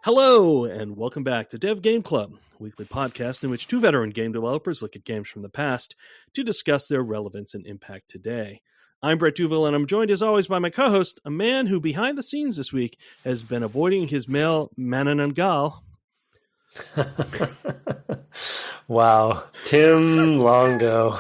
Hello, and welcome back to Dev Game Club, a weekly podcast in which two veteran game developers look at games from the past to discuss their relevance and impact today. I'm Brett Duval, and I'm joined as always by my co-host, a man who behind the scenes this week has been avoiding his male Mananangal. Wow, Tim Longo.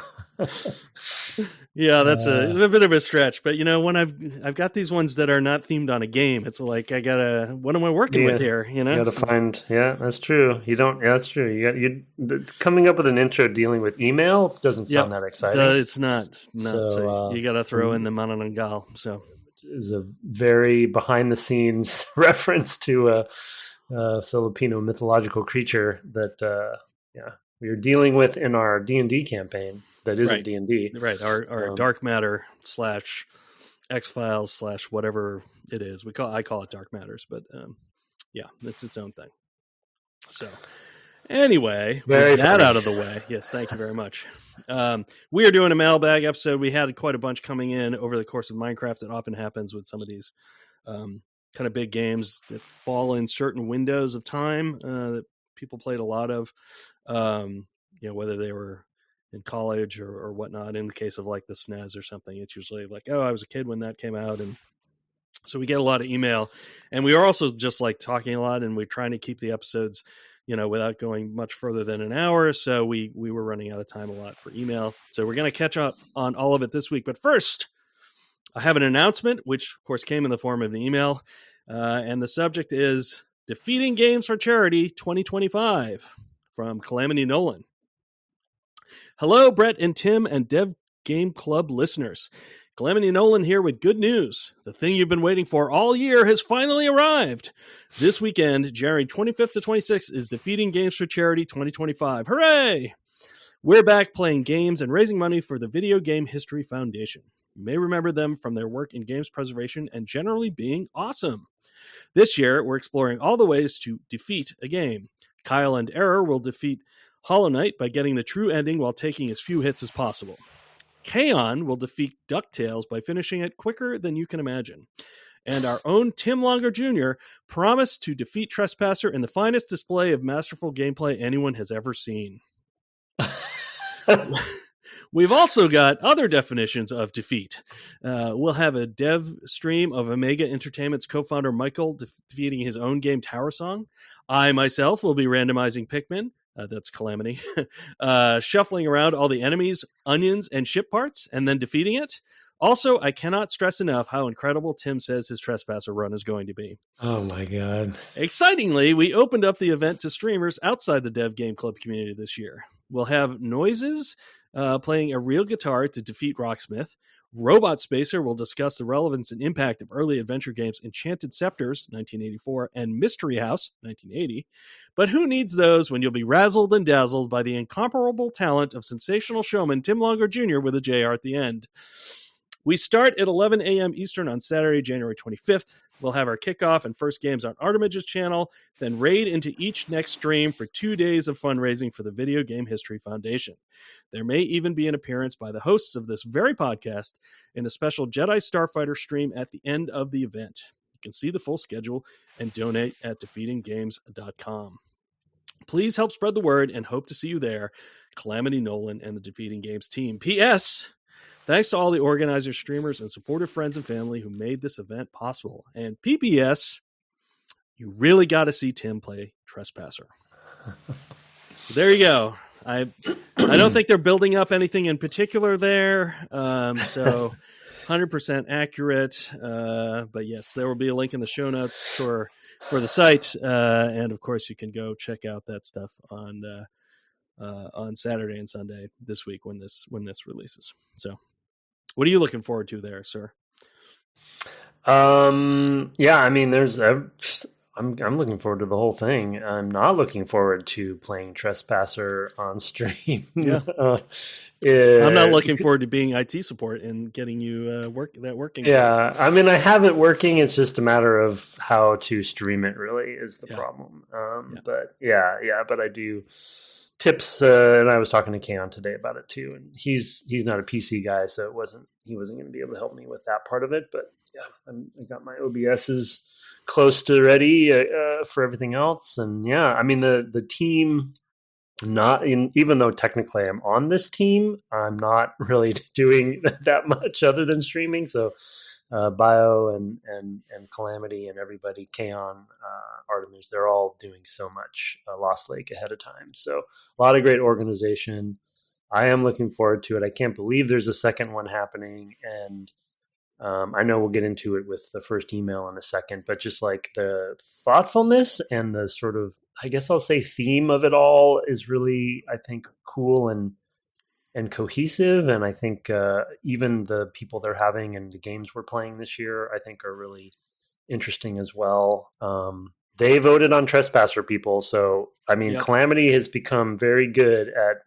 Yeah, that's a bit of a stretch, but you know, when I've got these ones that are not themed on a game, it's like I gotta. What am I working with here? You know, you gotta find. Yeah, that's true. You don't. Yeah, that's true. It's coming up with an intro dealing with email doesn't sound that exciting. It's not. So you gotta throw in the Mananangal. So is a very behind the scenes reference to a Filipino mythological creature that we are dealing with in our D&D campaign. That isn't D&D. Right, our Dark Matter / X-Files / whatever it is. I call it Dark Matters, but it's its own thing. So anyway, with that out of the way, yes, thank you very much. We are doing a mailbag episode. We had quite a bunch coming in over the course of Minecraft. It often happens with some of these kind of big games that fall in certain windows of time that people played a lot of, whether they were in college or whatnot. In the case of like the SNES or something, it's usually like, oh, I was a kid when that came out. And so we get a lot of email, and we are also just like talking a lot, and we're trying to keep the episodes, without going much further than an hour. So we were running out of time a lot for email. So we're going to catch up on all of it this week. But first, I have an announcement, which of course came in the form of an email. And the subject is Defeating Games for Charity 2025 from CalamityNolan. Hello, Brett and Tim and Dev Game Club listeners. CalamityNolan here with good news. The thing you've been waiting for all year has finally arrived. This weekend, January 25th to 26th, is Defeating Games for Charity 2025. Hooray! We're back playing games and raising money for the Video Game History Foundation. You may remember them from their work in games preservation and generally being awesome. This year, we're exploring all the ways to defeat a game. KyleAndError will defeat Hollow Knight by getting the true ending while taking as few hits as possible. Kaeon will defeat DuckTales by finishing it quicker than you can imagine. And our own Tim Longo Jr. promised to defeat Trespasser in the finest display of masterful gameplay anyone has ever seen. We've also got other definitions of defeat. We'll have a dev stream of Omega Entertainment's co-founder Michael defeating his own game Tower Song. I myself will be randomizing Pikmin. That's Calamity. Shuffling around all the enemies, onions, and ship parts, and then defeating it. Also, I cannot stress enough how incredible Tim says his Trespasser run is going to be. Oh my god. Excitingly, we opened up the event to streamers outside the Dev Game Club community this year. We'll have Noises playing a real guitar to defeat Rocksmith. Robotspacer will discuss the relevance and impact of early adventure games Enchanted Scepters, 1984, and Mystery House, 1980. But who needs those when you'll be razzled and dazzled by the incomparable talent of sensational showman Tim Longo Jr. with a JR at the end? We start at 11 a.m. Eastern on Saturday, January 25th. We'll have our kickoff and first games on Artimage's channel, then raid into each next stream for 2 days of fundraising for the Video Game History Foundation. There may even be an appearance by the hosts of this very podcast in a special Jedi Starfighter stream at the end of the event. You can see the full schedule and donate at defeatinggames.com. Please help spread the word and hope to see you there. CalamityNolan and the Defeating Games team. P.S. Thanks to all the organizers, streamers, and supportive friends and family who made this event possible. And PPS, you really got to see Tim play Trespasser. There you go. I don't think they're building up anything in particular there. So 100% accurate. But yes, there will be a link in the show notes for the site. And of course, you can go check out that stuff on Saturday and Sunday this week when this releases. So what are you looking forward to there, sir? Yeah, I mean, I'm looking forward to the whole thing. I'm not looking forward to playing Trespasser on stream. Yeah. I'm not looking forward to being IT support and getting you working. Yeah, I mean, I have it working. It's just a matter of how to stream it. Really, is the problem. But but I do tips, and I was talking to Kaeon today about it too. And he's not a PC guy, so he wasn't going to be able to help me with that part of it. But yeah, I got my OBSs close to ready for everything else. And yeah, I mean the team. Even though technically I'm on this team, I'm not really doing that much other than streaming. So Bio and Calamity and everybody, Kaeon, Artimage, they're all doing so much Lost Lake ahead of time. So a lot of great organization. I am looking forward to it. I can't believe there's a second one happening. And I know we'll get into it with the first email in a second, but just like the thoughtfulness and the sort of, I guess I'll say, theme of it all is really, I think, cool and cohesive. And I think even the people they're having and the games we're playing this year, I think are really interesting as well. They voted on Trespasser, people. So, I mean, yep. Calamity has become very good at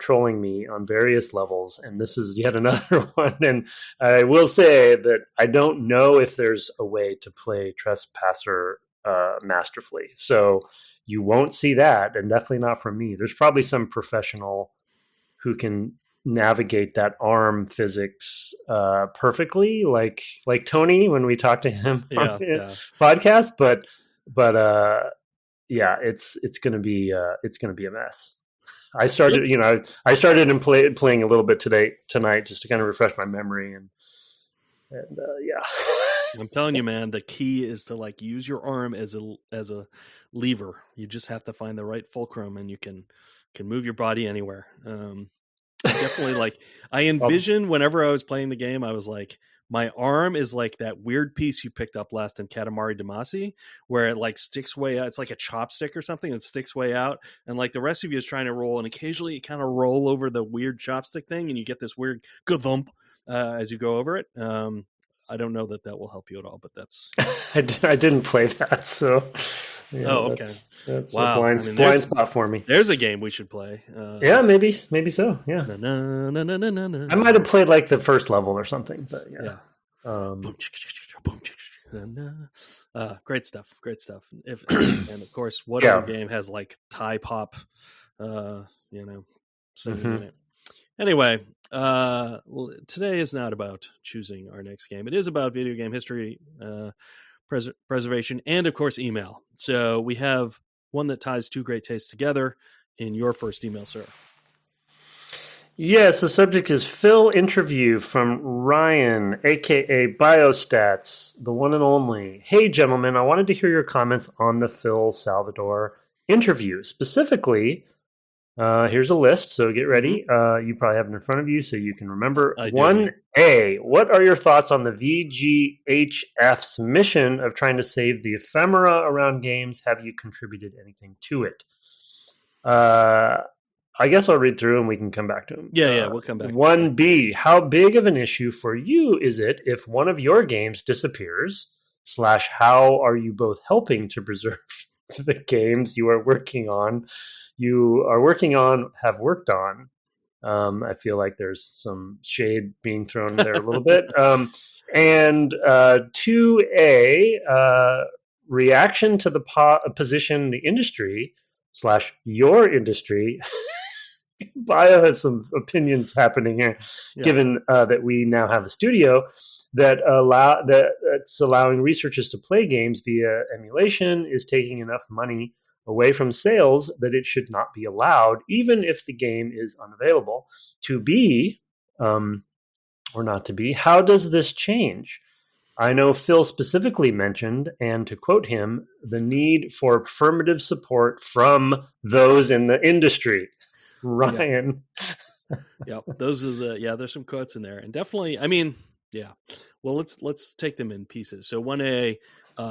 trolling me on various levels, and this is yet another one. And I will say that I don't know if there's a way to play Trespasser masterfully, so you won't see that, and definitely not from me. There's probably some professional who can navigate that ARM physics perfectly, like Tony when we talked to him on the podcast. But yeah, it's gonna be a mess. I started in playing a little bit tonight just to kind of refresh my memory and yeah. I'm telling you, man, the key is to like use your arm as a lever. You just have to find the right fulcrum, and you can move your body anywhere. Definitely, like I envision whenever I was playing the game, I was like, my arm is like that weird piece you picked up last in Katamari Damacy, where it like sticks way out. It's like a chopstick or something that sticks way out. And like the rest of you is trying to roll, and occasionally you kind of roll over the weird chopstick thing, and you get this weird thump as you go over it. I don't know that will help you at all, but that's... I didn't play that, so... Yeah, okay. That's wow. a blind spot for me. There's a game we should play. Yeah, maybe so. Yeah. I might have played like the first level or something, but yeah. Great stuff. And of course, what other game has like Thai pop? Singing in it. Anyway, today is not about choosing our next game. It is about video game history, preservation, and of course email. So we have one that ties two great tastes together in your first email, sir. Yes, the subject is Phil interview from Ryan, aka BioStats, the one and only. Hey gentlemen, I wanted to hear your comments on the Phil Salvador interview. Specifically, here's a list, so get ready. You probably have it in front of you so you can remember. 1A, what are your thoughts on the VGHF's mission of trying to save the ephemera around games? Have you contributed anything to it? I guess I'll read through and we can come back to them. Yeah, we'll come back. 1B, how big of an issue for you is it if one of your games disappears? / how are you both helping to preserve the games you are working on, have worked on? I feel like there's some shade being thrown there a little bit. And 2A, reaction to the position the industry / your industry. Bio has some opinions happening here, given that we now have a studio that's allowing researchers to play games via emulation, is taking enough money away from sales that it should not be allowed, even if the game is unavailable. To be, or not to be, how does this change? I know Phil specifically mentioned, and to quote him, the need for affirmative support from those in the industry. Ryan. Those are there's some quotes in there. And definitely, I mean, well, let's take them in pieces. So 1A,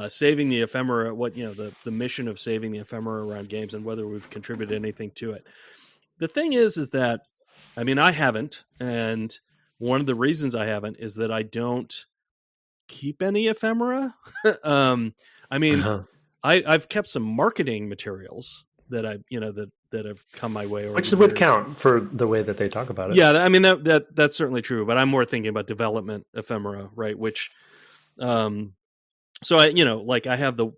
saving the ephemera, the mission of saving the ephemera around games and whether we've contributed anything to it. The thing is that, I mean, I haven't. And one of the reasons I haven't is that I don't keep any ephemera. I mean, I've kept some marketing materials that that have come my way. Which would count for the way that they talk about it. Yeah, I mean, that's certainly true, but I'm more thinking about development ephemera, right? Which, so I have the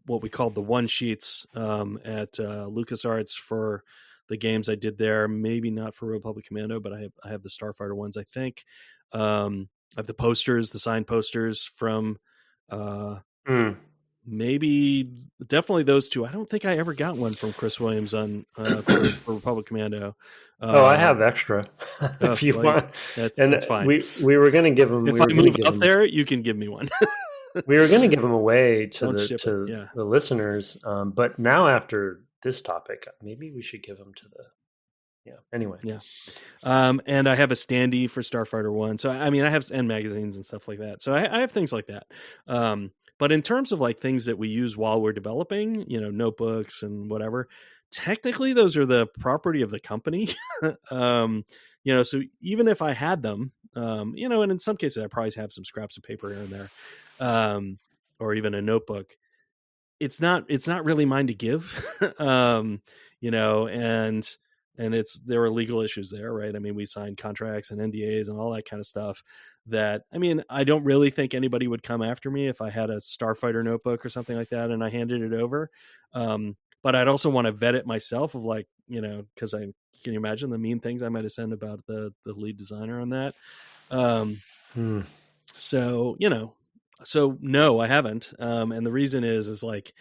what we called the one sheets at LucasArts for the games I did there. Maybe not for Republic Commando, but I have the Starfighter ones, I think. I have the posters, the signed posters from Maybe definitely those two. I don't think I ever got one from Chris Williams on for Republic Commando. I have extra if you want. That's fine. We were going to give them. If I move up there, you can give me one. We were going to give them away to the listeners, but now after this topic, maybe we should give them to the. Yeah. Anyway. Yeah. And I have a standee for Starfighter 1. So I mean, I have end magazines and stuff like that. So I have things like that. But in terms of like things that we use while we're developing, notebooks and whatever, technically those are the property of the company. So even if I had them, and in some cases I probably have some scraps of paper here and there, or even a notebook, it's not really mine to give, and there are legal issues there, right? I mean, we signed contracts and NDAs and all that kind of stuff that, I mean, I don't really think anybody would come after me if I had a Starfighter notebook or something like that and I handed it over. But I'd also want to vet it myself of like, because can you imagine the mean things I might have said about the lead designer on that? So no, I haven't. And the reason is like,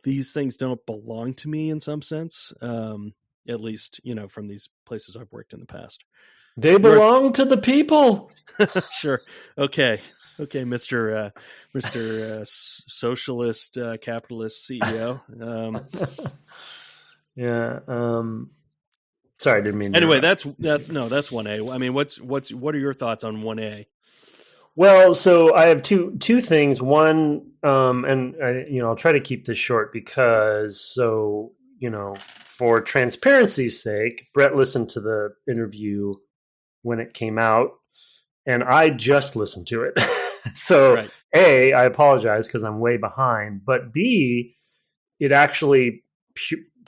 these things don't belong to me in some sense. At least, from these places I've worked in the past. They belong to the people. Sure. Okay, Mr. Socialist Capitalist CEO. Yeah. Sorry, I didn't mean. Anyway, that's 1A. I mean, what are your thoughts on 1A? Well, so I have two things. One, and I'll try to keep this short because for transparency's sake, Brett listened to the interview when it came out, and I just listened to it. So, right. A, I apologize because I'm way behind, but B, it actually,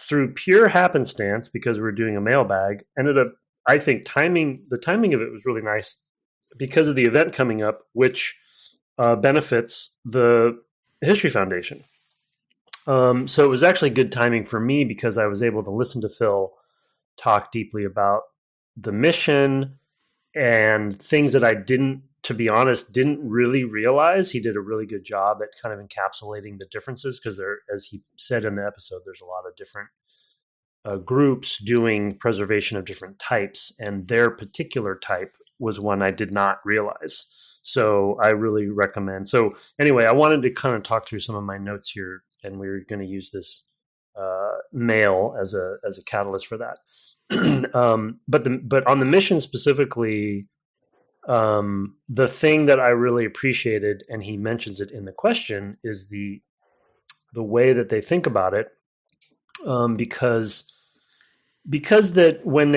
through pure happenstance, because we're doing a mailbag, ended up, I think, the timing of it was really nice because of the event coming up, which benefits the History Foundation. So it was actually good timing for me because I was able to listen to Phil talk deeply about the mission and things that I didn't really realize. He did a really good job at kind of encapsulating the differences because there, as he said in the episode, there's a lot of different groups doing preservation of different types, and their particular type was one I did not realize. So I really recommend. So anyway, I wanted to kind of talk through some of my notes here, and we're going to use this mail as a catalyst for that. But on the mission specifically, the thing that I really appreciated, and he mentions it in the question, is the way that they think about it, because that when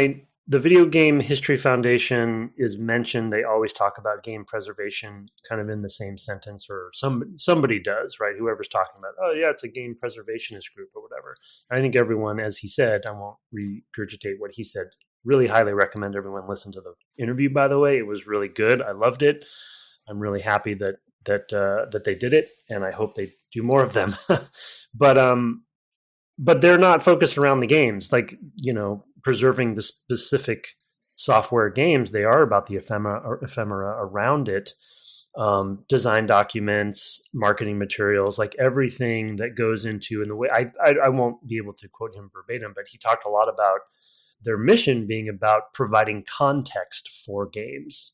the Video Game History Foundation is mentioned, they always talk about game preservation kind of in the same sentence, or somebody does, right? Whoever's talking about, oh yeah, it's a game preservationist group or whatever. I think everyone, as he said, I won't regurgitate what he said, really highly recommend everyone listen to the interview, by the way. It was really good. I loved it. I'm really happy that they did it, and I hope they do more of them. But they're not focused around the games, like, preserving the specific software games. They are about the ephemera around it, design documents, marketing materials, like everything that goes into, in the way, I won't be able to quote him verbatim, but he talked a lot about their mission being about providing context for games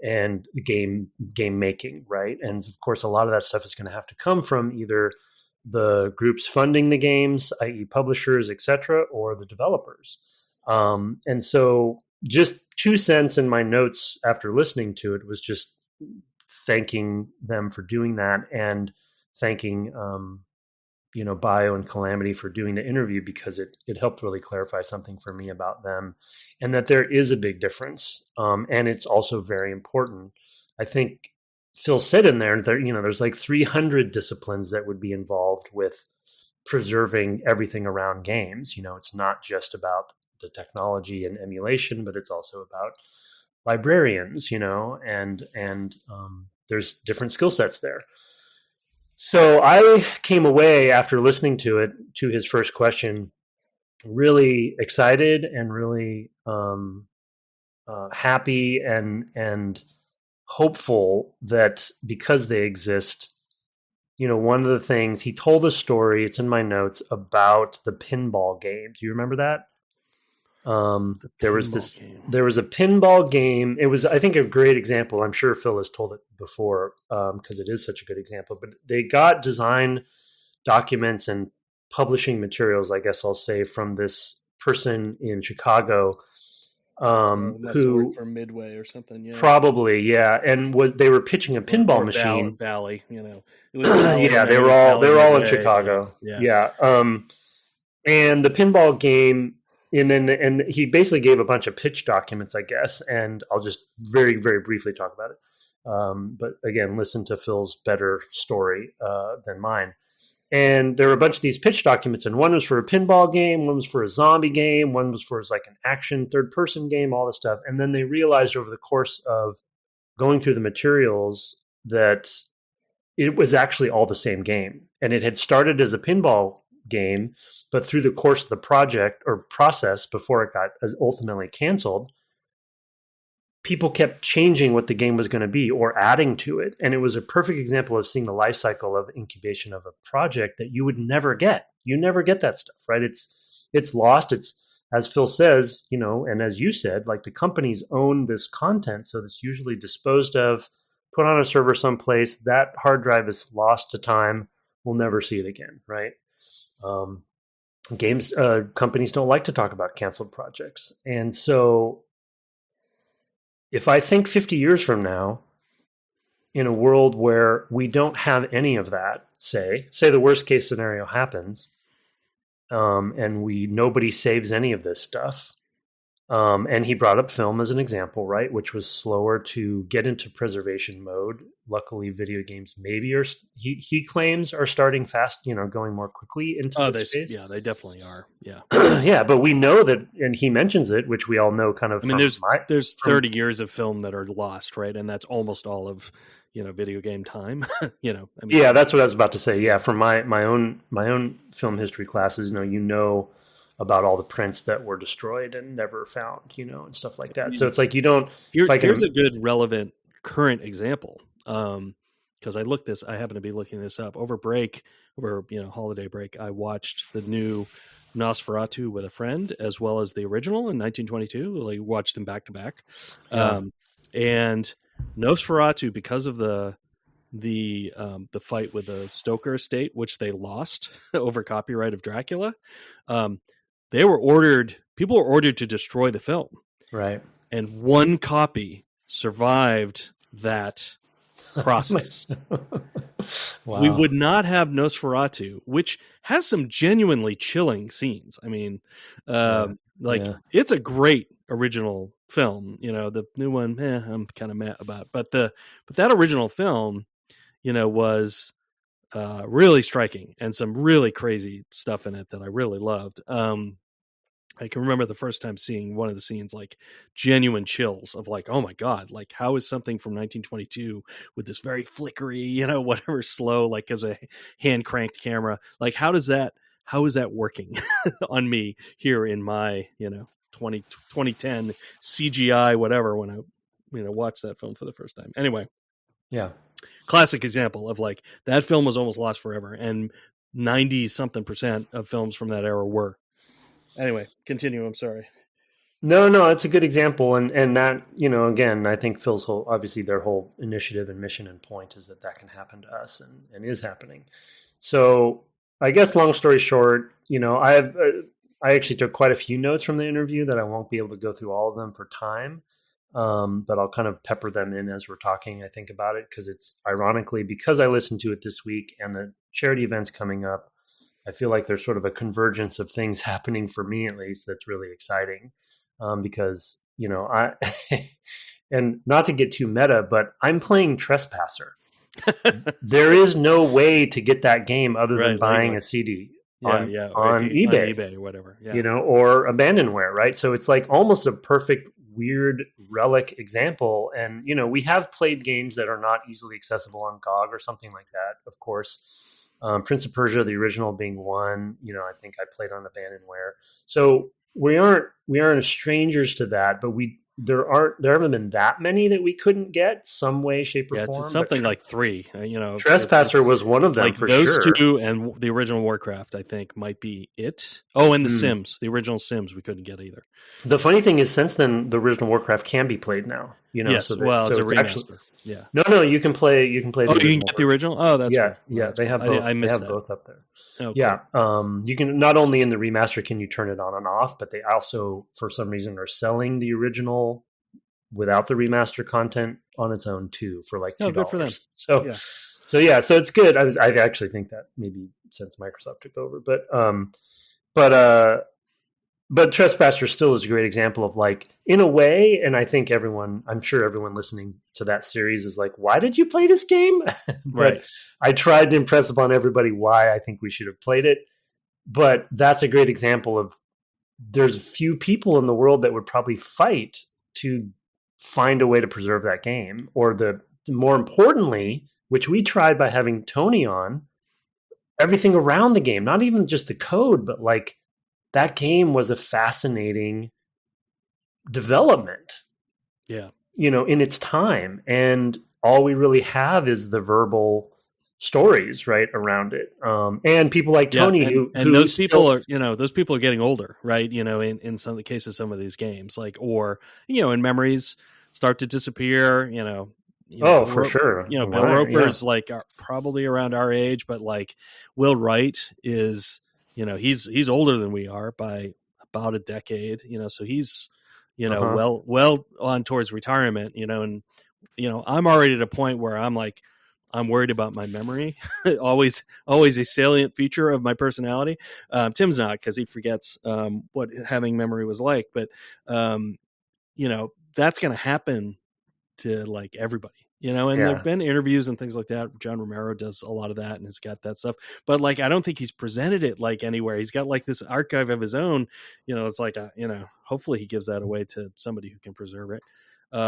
and game making, right? And of course, a lot of that stuff is going to have to come from either the groups funding the games, i.e. publishers, etc., or the developers. And so just 2 cents in my notes after listening to it was just thanking them for doing that, and thanking Bio and Calamity for doing the interview, because it helped really clarify something for me about them, and that there is a big difference. And it's also very important. I think Phil said in there, there's like 300 disciplines that would be involved with preserving everything around games. It's not just about the technology and emulation, but it's also about librarians, and there's different skill sets there. So I came away after listening to his first question, really excited and really happy and hopeful that because they exist, one of the things he told a story, it's in my notes, about the pinball game. Do you remember that? There was a pinball game. It was, I think, a great example. I'm sure Phil has told it before because it is such a good example. But they got design documents and publishing materials, I guess I'll say, from this person in Chicago who worked for Midway or something. Yeah, probably, yeah. And they were pitching a pinball machine. Bally, It was yeah, they were all in Chicago. Yeah. And the pinball game. And he basically gave a bunch of pitch documents, I guess, and I'll just very, very briefly talk about it. But again, listen to Phil's better story than mine. And there were a bunch of these pitch documents, and one was for a pinball game, one was for a zombie game, one was for like an action third-person game, all this stuff. And then they realized over the course of going through the materials that it was actually all the same game. And it had started as a pinball game, but through the course of the project or process before it got ultimately canceled, people kept changing what the game was going to be or adding to it. And it was a perfect example of seeing the life cycle of incubation of a project that you would never get. You never get that stuff, right? It's lost. It's, as Phil says, and as you said, like the companies own this content. So it's usually disposed of, put on a server someplace. That hard drive is lost to time. We'll never see it again, right? Companies don't like to talk about canceled projects. And so if I think 50 years from now, in a world where we don't have any of that, say the worst case scenario happens, and nobody saves any of this stuff. And he brought up film as an example, right? Which was slower to get into preservation mode. Luckily, video games maybe he claims are starting fast, going more quickly into this space. Yeah, they definitely are. Yeah. Yeah, but we know that, and he mentions it, which we all know kind of. I mean, there's 30 years of film that are lost, right? And that's almost all of, video game time. Yeah, that's what I was about to say. Yeah, from my own film history classes, about all the prints that were destroyed and never found, and stuff like that. So it's like you don't. Here's a good relevant current example. Because I happen to be looking this up over holiday break. I watched the new Nosferatu with a friend, as well as the original in 1922. Like watched them back to back, and Nosferatu, because of the fight with the Stoker estate, which they lost over copyright of Dracula. People were ordered to destroy the film. Right. And one copy survived that process. Wow. We would not have Nosferatu, which has some genuinely chilling scenes. I mean, it's a great original film. The new one, I'm kind of mad about. But that original film, was really striking and some really crazy stuff in it that I really loved. I can remember the first time seeing one of the scenes, like genuine chills of like, oh my God, like how is something from 1922 with this very flickery, whatever slow, like as a hand cranked camera, like how is that working on me here in my, 2010 CGI, whatever, when I, watched that film for the first time. Anyway. Yeah. Classic example of like that film was almost lost forever, and 90-something% of films from that era were. Anyway, continue. I'm sorry. No, it's a good example. And that, again, I think Phil's obviously their whole initiative and mission and point is that can happen to us and is happening. So I guess long story short, I actually took quite a few notes from the interview that I won't be able to go through all of them for time. But I'll kind of pepper them in as we're talking, I think, about it, because it's ironically, because I listened to it this week and the charity event's coming up, I feel like there's sort of a convergence of things happening for me, at least, that's really exciting. Because, I, and not to get too meta, but I'm playing Trespasser. There is no way to get that game other than buying a CD on eBay. On eBay or whatever. Yeah. Or abandonware, right? So it's like almost a perfect weird relic example. And, we have played games that are not easily accessible on GOG or something like that, of course. Prince of Persia, the original, being one, I think I played on abandonware. So we aren't strangers to that, but we there haven't been that many that we couldn't get some way, shape, or form. It's something like 3. Trespasser was one of them, like for those sure. 2 and the original Warcraft, I think, might be it. Oh, and the Sims, the original Sims, we couldn't get either. The funny thing is, since then, the original Warcraft can be played now. Yes, it's a remaster. Actually, yeah. No, you can play. You can play. Oh, you can get the original. Oh, that's yeah, right. yeah. They have both. I missed that. Both up there. Okay. Yeah, you can not only in the remaster can you turn it on and off, but they also, for some reason, are selling the original without the remaster content on its own too for like $2. Oh, good for them. So it's good. I actually think that maybe since Microsoft took over, but Trespasser still is a great example of, like, in a way, and I think I'm sure everyone listening to that series is like, why did you play this game? But right. I tried to impress upon everybody why I think we should have played it. But that's a great example of, there's a few people in the world that would probably fight to find a way to preserve that game. Or more importantly, which we tried by having Tony on, everything around the game, not even just the code, but like, that game was a fascinating development. Yeah. In its time. And all we really have is the verbal stories right around it. And people like Tony who those people are, those people are getting older, right? In some of the cases, some of these games, like, or, and memories start to disappear, for sure. Bill Roper's like probably around our age, but like Will Wright is, he's older than we are by about a decade, so he's, well on towards retirement, and, I'm already at a point where I'm like, I'm worried about my memory. always a salient feature of my personality. Tim's not, because he forgets what having memory was like, but that's going to happen to like everybody. There've been interviews and things like that. John Romero does a lot of that and has got that stuff. But like, I don't think he's presented it like anywhere. He's got like this archive of his own. It's like, hopefully he gives that away to somebody who can preserve it. I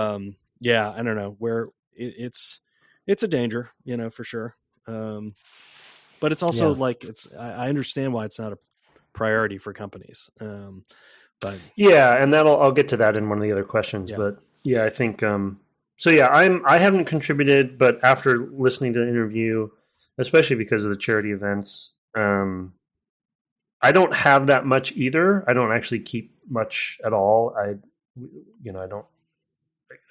don't know where it's a danger, for sure. But it's also like, I understand why it's not a priority for companies. But and I'll get to that in one of the other questions. But I think. I haven't contributed, but after listening to the interview, especially because of the charity events, I don't have that much either. I don't actually keep much at all. I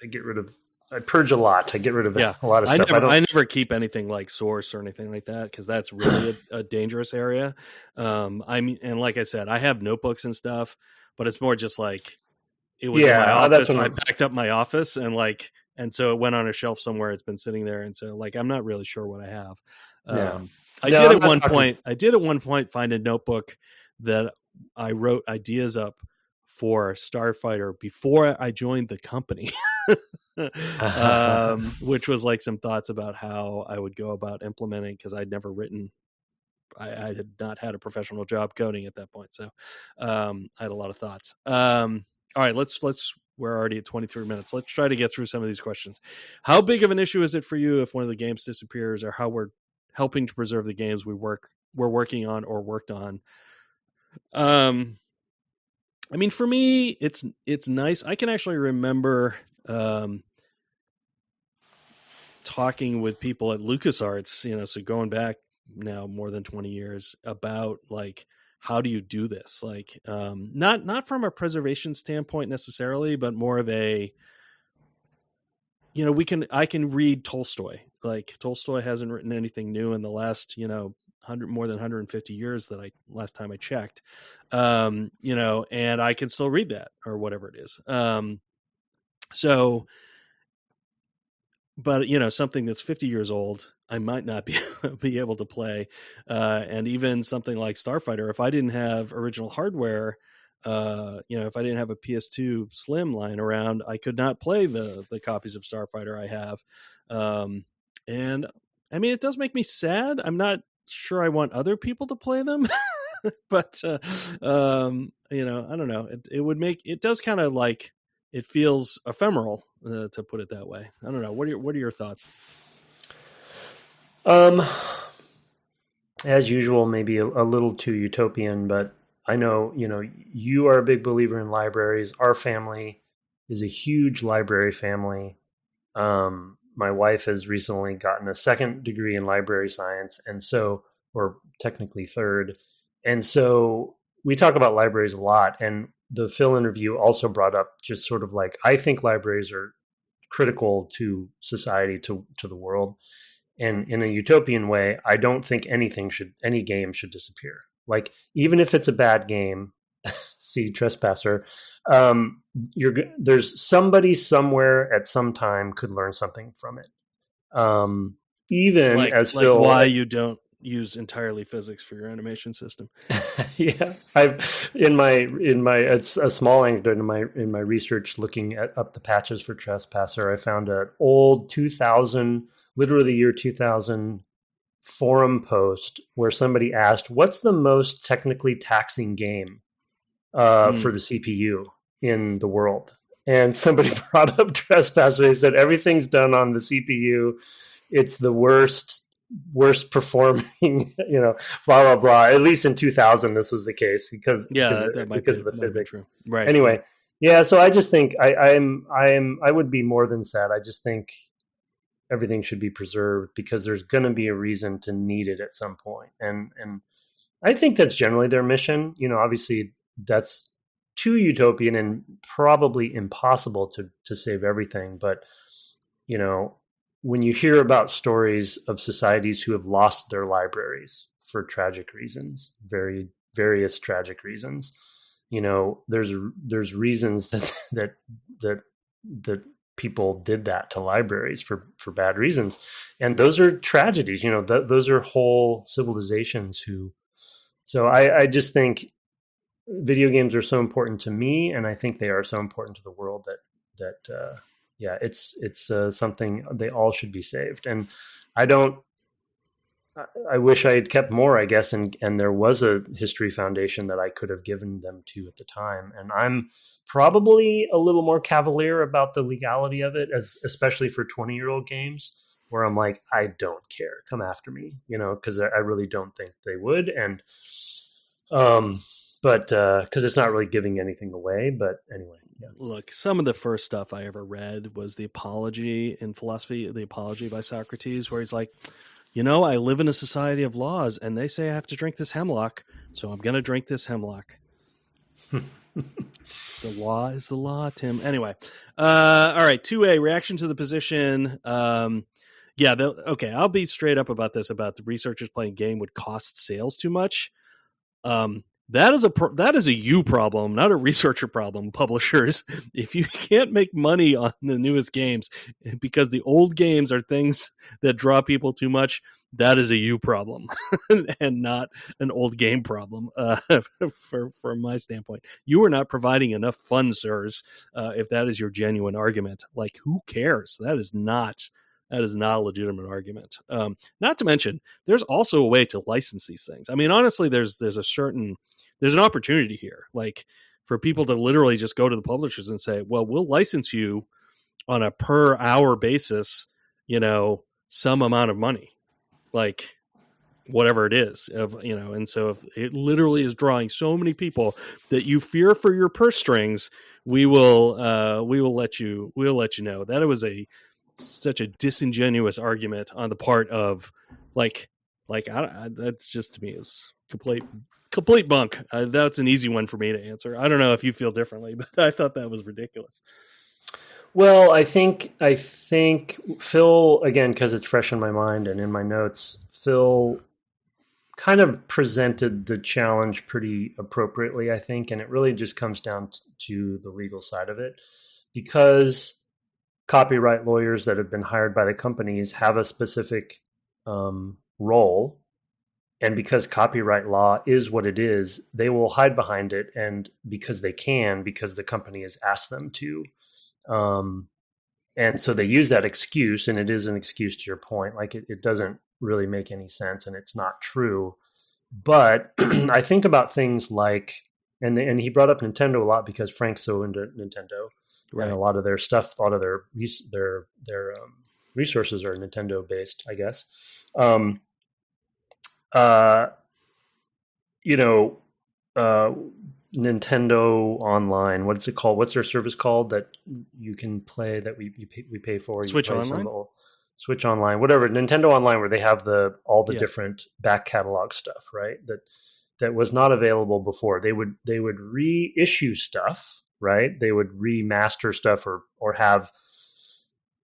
get rid of, I purge a lot. I get rid of a lot of stuff. I never keep anything like source or anything like that, because that's really a dangerous area. And like I said, I have notebooks and stuff, but it's more just like, it was in my office, and I packed up my office and so it went on a shelf somewhere. It's been sitting there. And so like, I'm not really sure what I have. I did at one point find a notebook that I wrote ideas up for Starfighter before I joined the company, which was like some thoughts about how I would go about implementing, because I'd never written, I had not had a professional job coding at that point. So I had a lot of thoughts. All right, we're already at 23 minutes. Let's try to get through some of these questions. How big of an issue is it for you if one of the games disappears, or how we're helping to preserve the games we're working on or worked on? I mean, for me, it's nice. I can actually remember talking with people at LucasArts, so going back now more than 20 years, about like, how do you do this? Like, not from a preservation standpoint necessarily, but more of a, I can read Tolstoy. Like, Tolstoy hasn't written anything new in the last, more than 150 years last time I checked. And I can still read that, or whatever it is. But something that's 50 years old, I might not be able to play. And even something like Starfighter, if I didn't have original hardware, if I didn't have a PS2 Slim lying around, I could not play the copies of Starfighter I have. And I mean, it does make me sad. I'm not sure I want other people to play them, but I don't know. It does kind of like, it feels ephemeral, to put it that way. I don't know. What are your thoughts? As usual, maybe a little too utopian, but I know, you are a big believer in libraries. Our family is a huge library family. My wife has recently gotten a second degree in library science, and so, or technically third. And so we talk about libraries a lot. And the Phil interview also brought up just sort of like, I think libraries are critical to society, to the world. And in a utopian way, I don't think any game should disappear. Like, even if it's a bad game, see Trespasser, there's somebody somewhere at some time could learn something from it. Even like, as like Phil, why you don't use entirely physics for your animation system. Yeah, I've in a small anecdote in my research looking up the patches for Trespasser, I found an old 2000, literally the year 2000 forum post where somebody asked, "What's the most technically taxing game for the CPU in the world?" And somebody brought up Trespasser. They said everything's done on the CPU. It's the worst performing, blah blah blah. At least in 2000, this was the case because of the physics. Right. Anyway, yeah. So I just think I would be more than sad. I just think everything should be preserved because there's going to be a reason to need it at some point, and I think that's generally their mission. Obviously that's too utopian and probably impossible to save everything, but when you hear about stories of societies who have lost their libraries for tragic reasons, various tragic reasons, there's reasons that people did that to libraries for bad reasons, and those are tragedies. Those are whole civilizations So I just think video games are so important to me, and I think they are so important to the world that it's something they all should be saved. And I wish I had kept more, I guess, and there was a history foundation that I could have given them to at the time. And I'm probably a little more cavalier about the legality of it, especially for 20-year-old games, where I'm like, I don't care, come after me, because I really don't think they would. And but because it's not really giving anything away. But anyway, yeah. Look, some of the first stuff I ever read was the Apology in philosophy, the Apology by Socrates, where he's like, I live in a society of laws, and they say I have to drink this hemlock, so I'm going to drink this hemlock. The law is the law, Tim. Anyway, all right, 2A, reaction to the position. Okay, I'll be straight up about this, about the researchers playing game would cost sales too much. That is a you problem, not a researcher problem. Publishers, if you can't make money on the newest games because the old games are things that draw people too much, that is a you problem and not an old game problem. From my standpoint, you are not providing enough fun, sirs. If that is your genuine argument, like, who cares? That is not a legitimate argument. Not to mention, there's also a way to license these things. I mean, honestly, there's an opportunity here, like, for people to literally just go to the publishers and say, well, we'll license you on a per hour basis, some amount of money, like whatever it is, and so if it literally is drawing so many people that you fear for your purse strings, we will let you know. That it was such a disingenuous argument on the part of that's just, to me, is complete bunk. That's an easy one for me to answer. I don't know if you feel differently, but I thought that was ridiculous. Well, I think Phil, again, because it's fresh in my mind and in my notes, Phil kind of presented the challenge pretty appropriately, I think, and it really just comes down to the legal side of it, because copyright lawyers that have been hired by the companies have a specific role. And because copyright law is what it is, they will hide behind it. And because the company has asked them to. And so they use that excuse, and it is an excuse to your point. Like, it doesn't really make any sense, and it's not true. But I think about things like, and he brought up Nintendo a lot because Frank's so into Nintendo. Right. And a lot of their stuff, a lot of their resources are Nintendo based, I guess. Nintendo Online. What's it called? What's their service called that you can play that we pay for? Switch you play Online? Switch Online, whatever. Nintendo Online, where they have all the Yeah. different back catalog stuff, right? That was not available before. They would reissue stuff, right? They would remaster stuff or have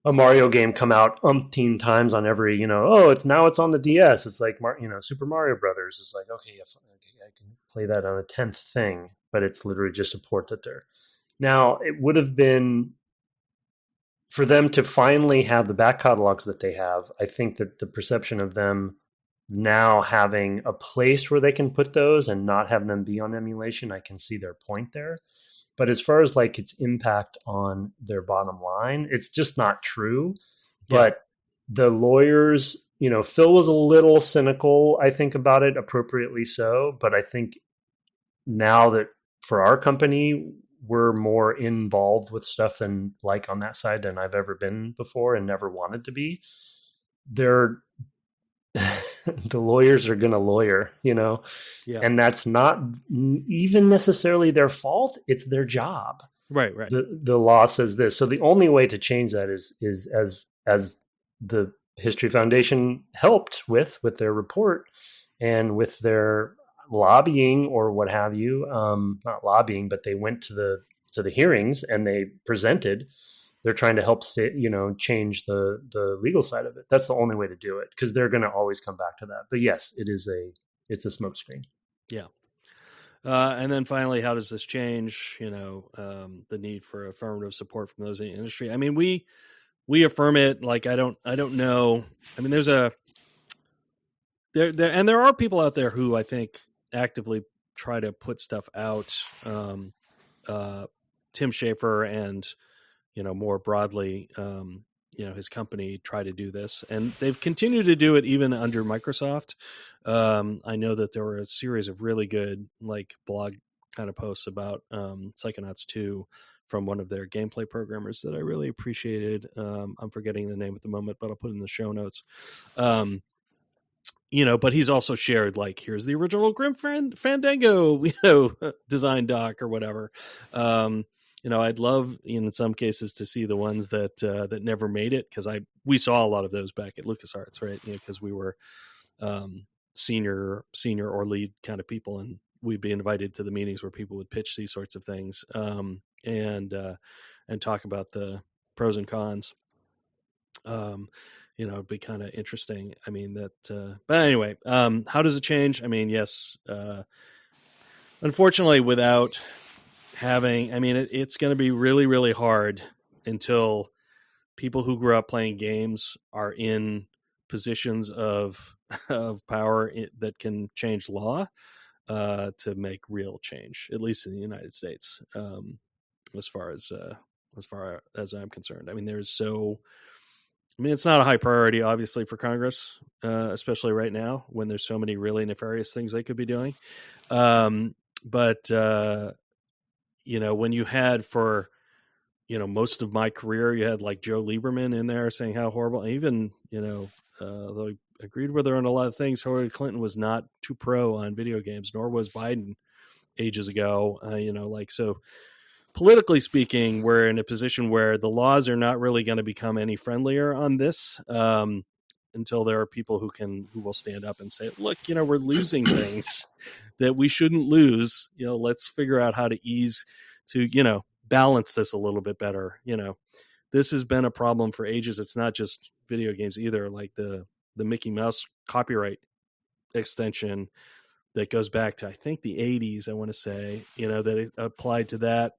a Mario game come out umpteen times on every, it's on the DS. It's like, Super Mario Brothers. It's like, okay, I can play that on a 10th thing, but it's literally just a port that they're. Now, it would have been for them to finally have the back catalogs that they have. I think that the perception of them now having a place where they can put those and not have them be on emulation, I can see their point there. But as far as like its impact on their bottom line, it's just not true. Yeah. But the lawyers, Phil was a little cynical, I think, about it, appropriately so. But I think now that for our company, we're more involved with stuff than like on that side than I've ever been before and never wanted to be. The lawyers are going to lawyer, yeah. And that's not even necessarily their fault. It's their job. Right. The law says this. So the only way to change that is as the History Foundation helped with their report and with their lobbying or what have you, not lobbying, but they went to the hearings and they presented. They're trying to help change the legal side of it. That's the only way to do it because they're going to always come back to that. But yes, it's a smokescreen. Yeah. And then finally, how does this change? The need for affirmative support from those in the industry. I mean, we affirm it. Like I don't know. I mean, there are people out there who I think actively try to put stuff out. Tim Schafer and more broadly, his company try to do this, and they've continued to do it even under Microsoft. I know that there were a series of really good like blog kind of posts about Psychonauts 2 from one of their gameplay programmers that I really appreciated. I'm forgetting the name at the moment, but I'll put it in the show notes. But he's also shared like, here's the original Grim Fandango, design doc or whatever. I'd love in some cases to see the ones that never made it, because we saw a lot of those back at LucasArts, right? Because we were senior or lead kind of people, and we'd be invited to the meetings where people would pitch these sorts of things and talk about the pros and cons. It'd be kind of interesting. I mean but anyway, how does it change? I mean, yes, unfortunately, without having, it's going to be really, really hard until people who grew up playing games are in positions of power that can change law to make real change, at least in the United States, as far as I'm concerned. It's not a high priority, obviously, for Congress, especially right now when there's so many really nefarious things they could be doing. But when you had for, most of my career, you had like Joe Lieberman in there saying how horrible, even, though I agreed with her on a lot of things, Hillary Clinton was not too pro on video games, nor was Biden ages ago. So politically speaking, we're in a position where the laws are not really going to become any friendlier on this until there are people who will stand up and say, look, we're losing things that we shouldn't lose. Let's figure out how to ease to, balance this a little bit better. This has been a problem for ages. It's not just video games either. Like the Mickey Mouse copyright extension that goes back to, I think, the 80s, I want to say, that it applied to that.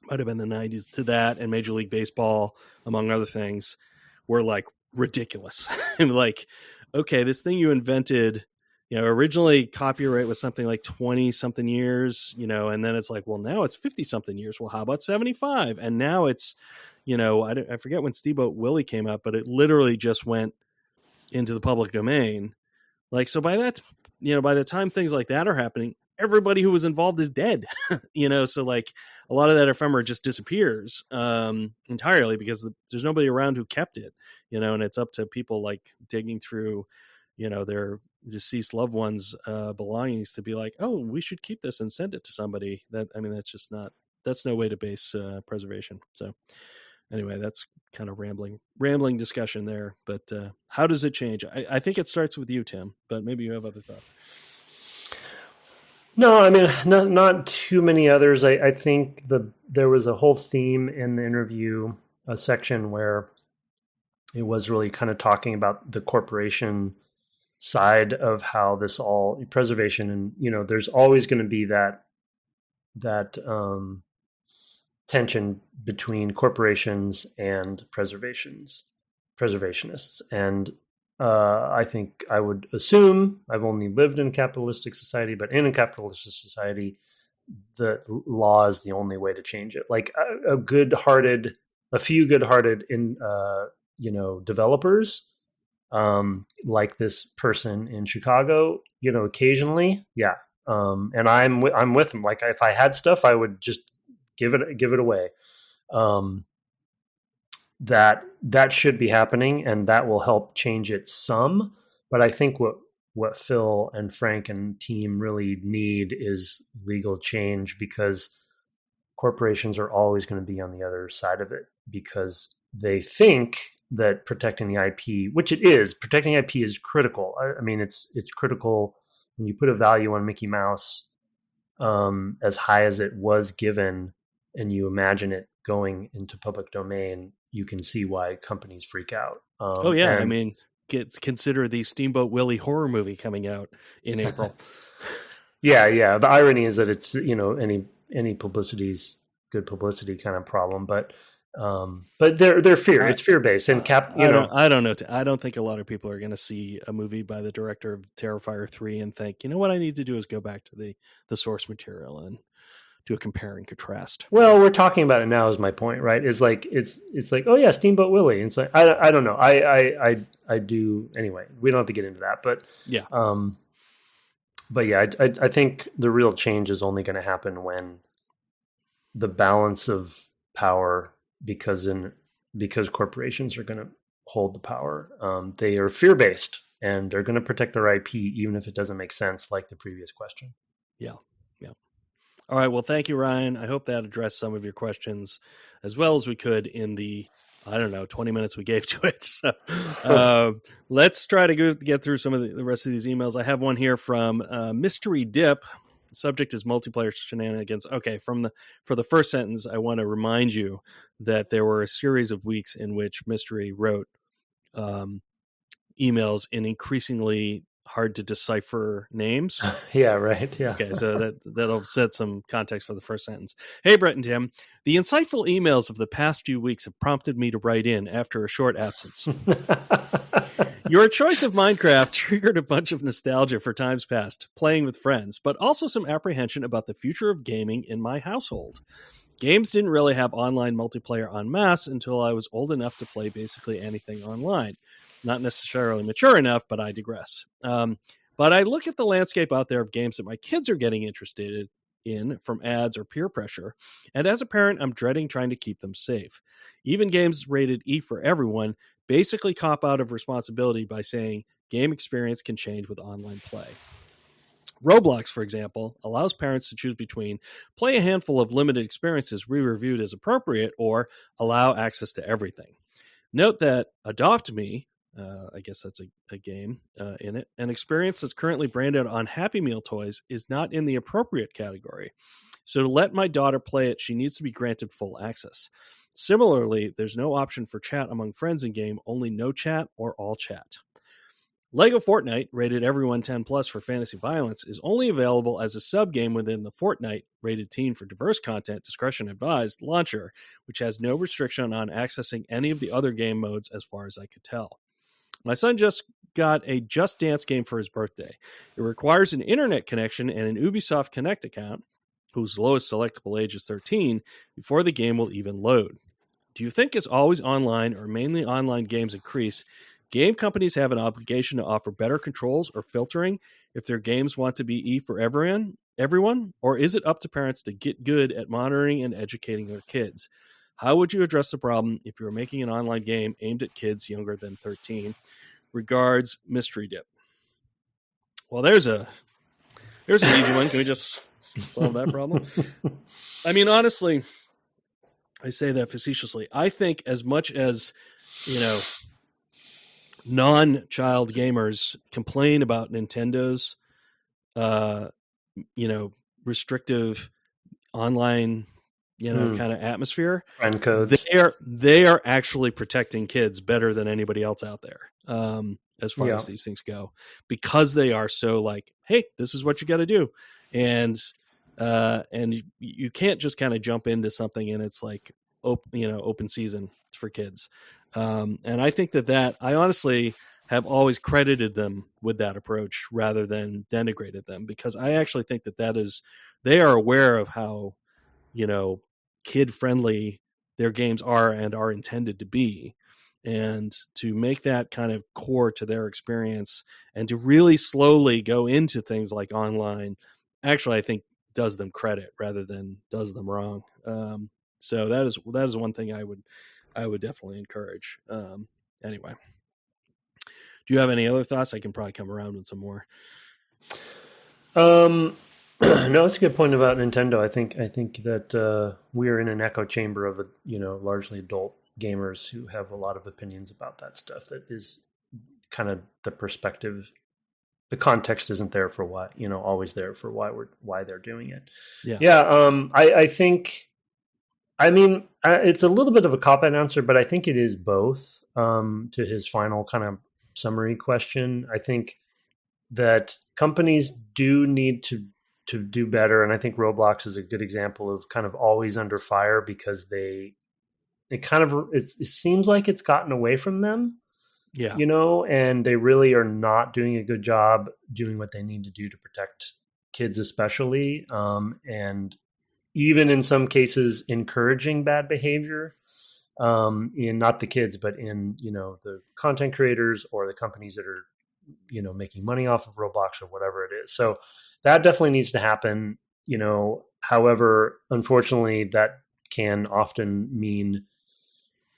Might have been the 90s to that, and Major League Baseball, among other things, were like ridiculous. Like, okay, this thing you invented, originally copyright was something like 20 something years, and then it's like, well, now it's 50 something years. Well, how about 75? And now it's, I forget when Steamboat Willie came up, but it literally just went into the public domain. Like, so by that, by the time things like that are happening, everybody who was involved is dead, so like a lot of that ephemera just disappears entirely because there's nobody around who kept it, and it's up to people like digging through, their deceased loved ones' belongings to be like, oh, we should keep this and send it to somebody. That's no way to base preservation. So anyway, that's kind of rambling discussion there. But how does it change? I think it starts with you, Tim, but maybe you have other thoughts. No, I mean, not too many others. I think there was a whole theme in the interview, a section where it was really kind of talking about the corporation side of how this all preservation, and there's always going to be that tension between corporations and preservationists, and I think I would assume, I've only lived in a capitalistic society, but in a capitalistic society, the law is the only way to change it. Like a few good-hearted developers, like this person in Chicago, occasionally, yeah. And I'm with them. Like if I had stuff, I would just give it away. That should be happening, and that will help change it some. But I think what Phil and Frank and team really need is legal change, because corporations are always going to be on the other side of it, because they think that protecting the IP, which it is, protecting IP is critical. I mean, it's critical when you put a value on Mickey Mouse as high as it was given, and you imagine it going into public domain. You can see why companies freak out. I mean, consider the Steamboat Willie horror movie coming out in April. Yeah. The irony is that it's any publicity's good publicity kind of problem, but they're fear. It's fear based, and I don't know. I don't think a lot of people are going to see a movie by the director of Terrifier 3 and think, what I need to do is go back to the source material and do a compare and contrast. Well, we're talking about it now is my point, right? It's like, oh yeah, Steamboat Willie. It's like, I don't know. I do anyway. We don't have to get into that, but yeah. But yeah, I think the real change is only going to happen when the balance of power, because corporations are going to hold the power. They are fear-based, and they're going to protect their IP, even if it doesn't make sense, like the previous question. Yeah. All right. Well, thank you, Ryan. I hope that addressed some of your questions as well as we could in the, 20 minutes we gave to it. So let's try to get through some of the rest of these emails. I have one here from Mystery Dip. The subject is multiplayer shenanigans. Okay, for the first sentence, I want to remind you that there were a series of weeks in which Mystery wrote emails in increasingly hard to decipher names. Yeah, right. Yeah. Okay, so that'll set some context for the first sentence. Hey, Brett and Tim. The insightful emails of the past few weeks have prompted me to write in after a short absence. Your choice of Minecraft triggered a bunch of nostalgia for times past, playing with friends, but also some apprehension about the future of gaming in my household. Games didn't really have online multiplayer en masse until I was old enough to play basically anything online. Not necessarily mature enough, but I digress. But I look at the landscape out there of games that my kids are getting interested in from ads or peer pressure, and as a parent, I'm dreading trying to keep them safe. Even games rated E for everyone basically cop out of responsibility by saying game experience can change with online play. Roblox, for example, allows parents to choose between play a handful of limited experiences we reviewed as appropriate or allow access to everything. Note that Adopt Me, I guess that's a game in it, an experience that's currently branded on Happy Meal toys, is not in the appropriate category. So to let my daughter play it, she needs to be granted full access. Similarly, there's no option for chat among friends in game, only no chat or all chat. Lego Fortnite, rated everyone 10+ for fantasy violence, is only available as a sub-game within the Fortnite, rated teen for diverse content, discretion advised, launcher, which has no restriction on accessing any of the other game modes as far as I could tell. My son just got a Just Dance game for his birthday. It requires an internet connection and an Ubisoft Connect account, whose lowest selectable age is 13, before the game will even load. Do you think as always online or mainly online games increase, game companies have an obligation to offer better controls or filtering if their games want to be E for everyone? Or is it up to parents to get good at monitoring and educating their kids? How would you address the problem if you were making an online game aimed at kids younger than 13? Regards, Mystery Dip. Well, there's an easy one. Can we just solve that problem? I mean, honestly, I say that facetiously. I think as much as, non-child gamers complain about Nintendo's, restrictive online, kind of atmosphere, friend codes, they are actually protecting kids better than anybody else out there. As far as these things go, because they are so like, hey, this is what you got to do. And you can't just kind of jump into something and it's like, open season for kids. And I think that I honestly have always credited them with that approach rather than denigrated them, because I actually think they are aware of how, kid friendly their games are and are intended to be. And to make that kind of core to their experience and to really slowly go into things like online, actually, I think does them credit rather than does them wrong. So that is one thing I would definitely encourage. Anyway, do you have any other thoughts? I can probably come around with some more. No, that's a good point about Nintendo. I think that we are in an echo chamber of largely adult gamers who have a lot of opinions about that stuff. That is kind of the perspective. The context isn't there for why, always there for why they're doing it. Yeah. I think, I mean, it's a little bit of a cop-out answer, but I think it is both. To his final kind of summary question, I think that companies do need to do better, and I think Roblox is a good example of kind of always under fire, because it seems like it's gotten away from them. Yeah. And they really are not doing a good job doing what they need to do to protect kids, especially. And even in some cases, encouraging bad behavior in not the kids, but in, the content creators or the companies that are, making money off of Roblox or whatever it is. So that definitely needs to happen. However, unfortunately, that can often mean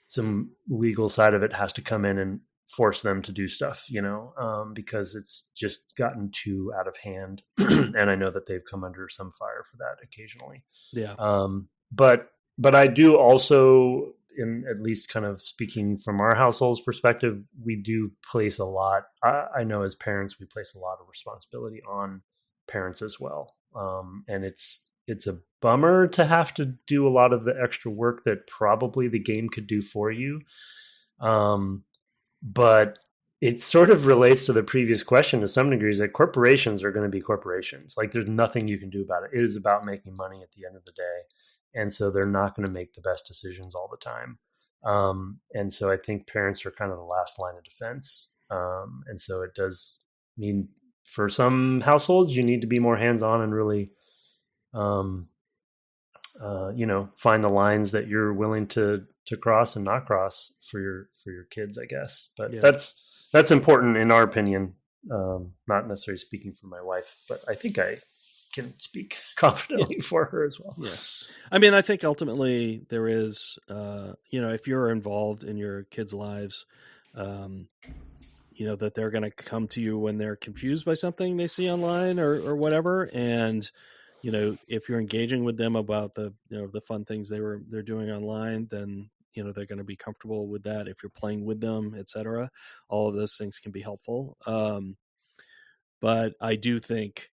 some legal side of it has to come in and force them to do stuff, because it's just gotten too out of hand. And I know that they've come under some fire for that occasionally. Yeah. But I do also, in at least kind of speaking from our household's perspective, we do place a lot. I know as parents, we place a lot of responsibility on parents as well. And it's a bummer to have to do a lot of the extra work that probably the game could do for you. But it sort of relates to the previous question to some degree, is that corporations are going to be corporations. Like, there's nothing you can do about it. It is about making money at the end of the day. And so they're not going to make the best decisions all the time. And so I think parents are kind of the last line of defense. And so it does mean for some households, you need to be more hands-on and really, find the lines that you're willing to cross and not cross for your kids, I guess. But that's important in our opinion. Not necessarily speaking for my wife, but I think I can speak confidently for her as well. Yeah. I mean, I think ultimately there is, if you're involved in your kids' lives, that they're going to come to you when they're confused by something they see online or whatever. And, if you're engaging with them about the fun things they're doing online, then, they're going to be comfortable with that. If you're playing with them, etc., all of those things can be helpful. But I do think,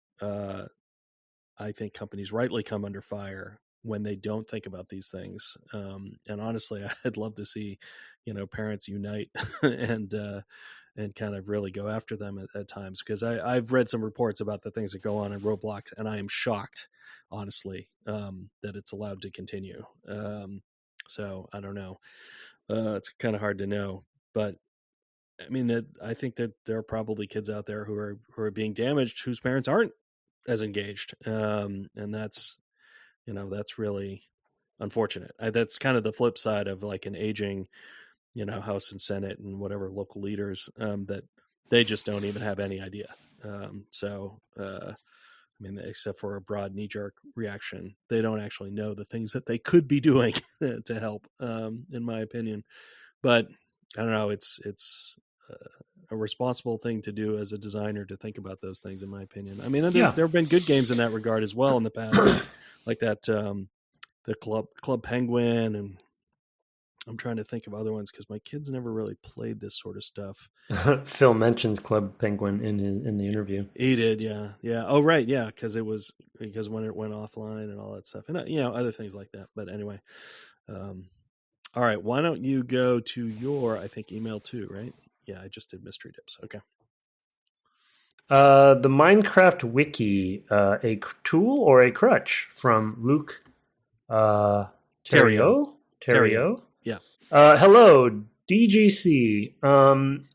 companies rightly come under fire when they don't think about these things. And honestly, I'd love to see, parents unite and kind of really go after them at times, because I've read some reports about the things that go on in Roblox, and I am shocked, honestly, that it's allowed to continue. So I don't know. It's kind of hard to know, but I mean, I think that there are probably kids out there who are being damaged whose parents aren't as engaged. And that's really unfortunate. That's kind of the flip side of like an aging, House and Senate and whatever local leaders, that they just don't even have any idea. Except for a broad knee-jerk reaction, they don't actually know the things that they could be doing to help, in my opinion. But I don't know. It's a responsible thing to do as a designer to think about those things, in my opinion. I mean, there have been good games in that regard as well in the past, like that the Club Penguin, and I'm trying to think of other ones because my kids never really played this sort of stuff. Phil mentions Club Penguin in the interview. He did, yeah. Oh, right, yeah, because when it went offline and all that stuff, and other things like that. But anyway, all right. Why don't you go to your, I think, email too, right? Yeah, I just did mystery tips. Okay. The Minecraft wiki, a tool or a crutch, from Luke Terrio. Yeah. Hello, DGC.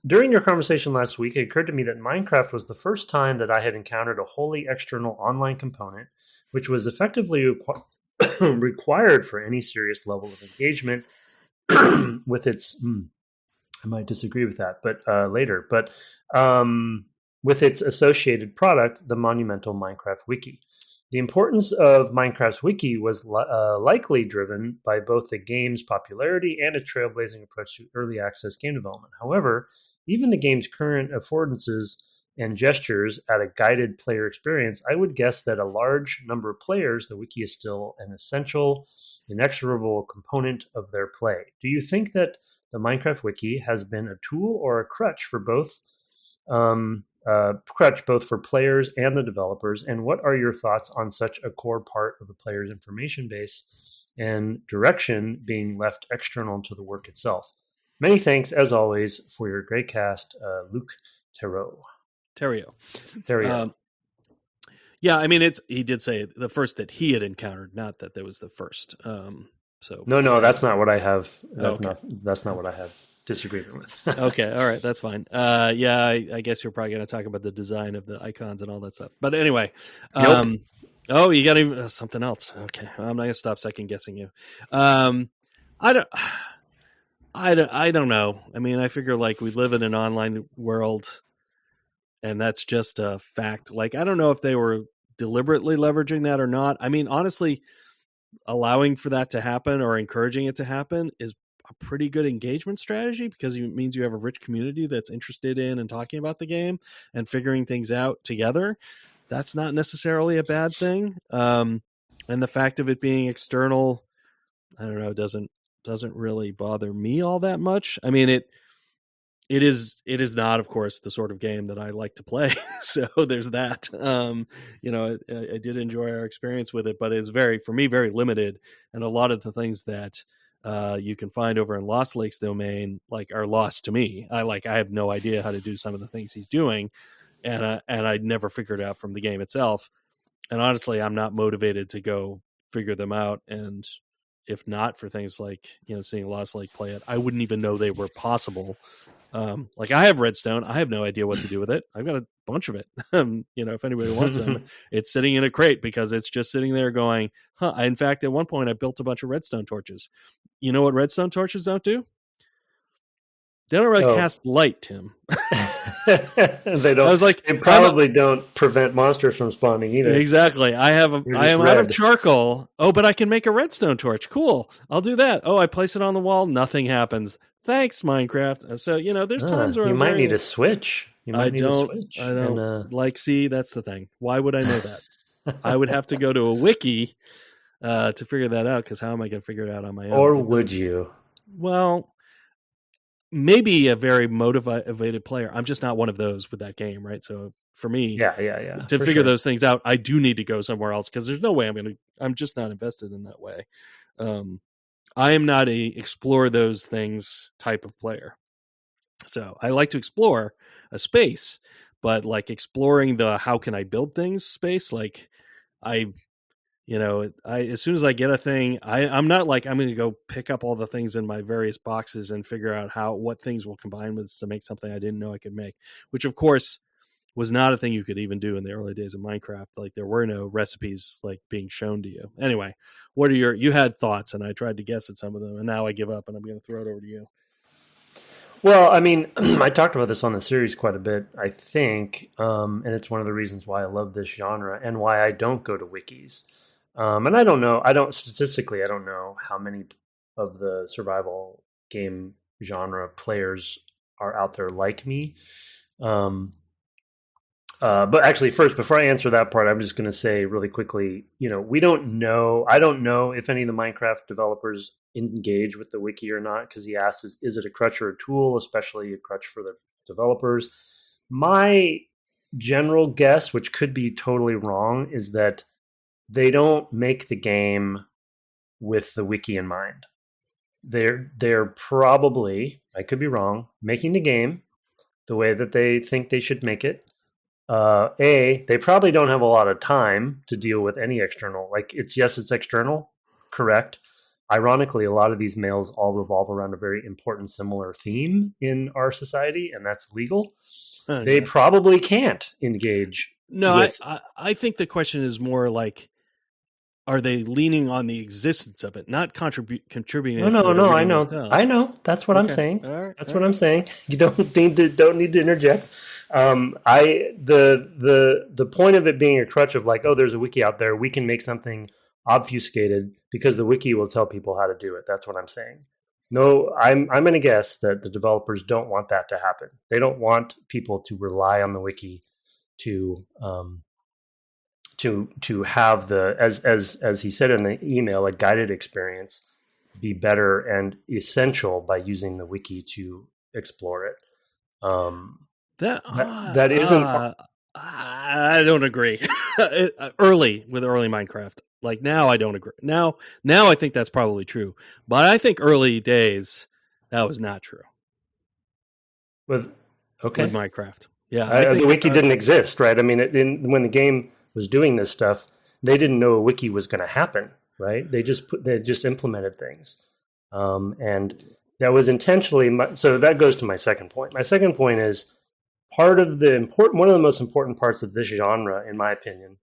During your conversation last week, it occurred to me that Minecraft was the first time that I had encountered a wholly external online component, which was effectively required for any serious level of engagement with its... I might disagree with that, but later. But with its associated product, the monumental Minecraft wiki. The importance of Minecraft's wiki was likely driven by both the game's popularity and its trailblazing approach to early access game development. However, even the game's current affordances and gestures at a guided player experience, I would guess that a large number of players, the wiki is still an essential, inexorable component of their play. Do you think that the Minecraft wiki has been a tool or a crutch for both both for players and the developers, and what are your thoughts on such a core part of the player's information base and direction being left external to the work itself? Many thanks, as always, for your great cast, Luke Terrio. Yeah, I mean, he did say the first that he had encountered, not that there was the first. No, that's not what I have. That's not what I have disagreement with. Okay, all right, that's fine. Yeah, I guess you're probably going to talk about the design of the icons and all that stuff. But anyway, nope. Oh, you got something else. Okay, I'm not going to stop second guessing you. I don't know. I mean, I figure like we live in an online world, and that's just a fact. Like, I don't know if they were deliberately leveraging that or not. I mean, honestly, allowing for that to happen or encouraging it to happen is a pretty good engagement strategy, because it means you have a rich community that's interested in and talking about the game and figuring things out together. That's not necessarily a bad thing. And the fact of it being external, I don't know, doesn't really bother me all that much. I mean, it is not, of course, the sort of game that I like to play. So there's that. I did enjoy our experience with it, but it's for me, very limited. And a lot of the things that you can find over in Lost Lake's domain, like, are lost to me. I have no idea how to do some of the things he's doing, and I'd never figured it out from the game itself. And honestly, I'm not motivated to go figure them out. And if not for things like, seeing Lost Lake play it, I wouldn't even know they were possible. Like, I have Redstone. I have no idea what to do with it. I've got a bunch of it. If anybody wants them, it's sitting in a crate because it's just sitting there going, huh. In fact, at one point I built a bunch of redstone torches. You know what redstone torches don't do? They don't really cast light, Tim. They don't. I was like, they probably don't prevent monsters from spawning either. Exactly. I am out of charcoal. Oh, but I can make a redstone torch. Cool. I'll do that. Oh, I place it on the wall. Nothing happens. Thanks, Minecraft. So, there's times where you might need a switch. I don't. See, that's the thing. Why would I know that? I would have to go to a wiki to figure that out, because how am I going to figure it out on my own? Or would you? Well, maybe a very motivated player. I'm just not one of those with that game, right? So for me, to figure those things out, I do need to go somewhere else, because there's no way I'm just not invested in that way. I am not a explore those things type of player. So I like to explore a space, but like exploring the how can I build things space, like I as soon as I get a thing, I'm not like I'm going to go pick up all the things in my various boxes and figure out what things will combine with to make something I didn't know I could make, which of course was not a thing you could even do in the early days of Minecraft. Like, there were no recipes like being shown to you. Anyway, what are you had thoughts, and I tried to guess at some of them, and now I give up and I'm going to throw it over to you. Well, I mean, I talked about this on the series quite a bit, I think, and it's one of the reasons why I love this genre and why I don't go to wikis. And I don't know, I don't know how many of the survival game genre players are out there like me. But actually, first, before I answer that part, I'm just going to say really quickly, we don't know. I don't know if any of the Minecraft developers engage with the wiki or not, because he asked, is it a crutch or a tool, especially a crutch for the developers? My general guess, which could be totally wrong, is that they don't make the game with the wiki in mind. They're probably, I could be wrong, making the game the way that they think they should make it. They probably don't have a lot of time to deal with any external. Like, it's external, correct. Ironically, a lot of these mails all revolve around a very important similar theme in our society, and that's legal. They probably can't engage. No, I think the question is more like, are they leaning on the existence of it, not contributing? No. I know. That's what I'm saying. That's what I'm saying. You don't need to interject. The point of it being a crutch of like, oh, there's a wiki out there, we can make something obfuscated because the wiki will tell people how to do it. That's what I'm saying. No, I'm going to guess that the developers don't want that to happen. They don't want people to rely on the wiki to have the, as he said in the email, a guided experience be better and essential by using the wiki to explore it. That isn't. I don't agree. Early Minecraft, like now, I don't agree. Now I think that's probably true, but I think early days that was not true. With Minecraft, yeah, the wiki didn't exist, right? I mean, when the game was doing this stuff, they didn't know a wiki was going to happen, right? They just implemented things, and that was intentionally. So that goes to my second point. My second point is one of the most important parts of this genre, in my opinion,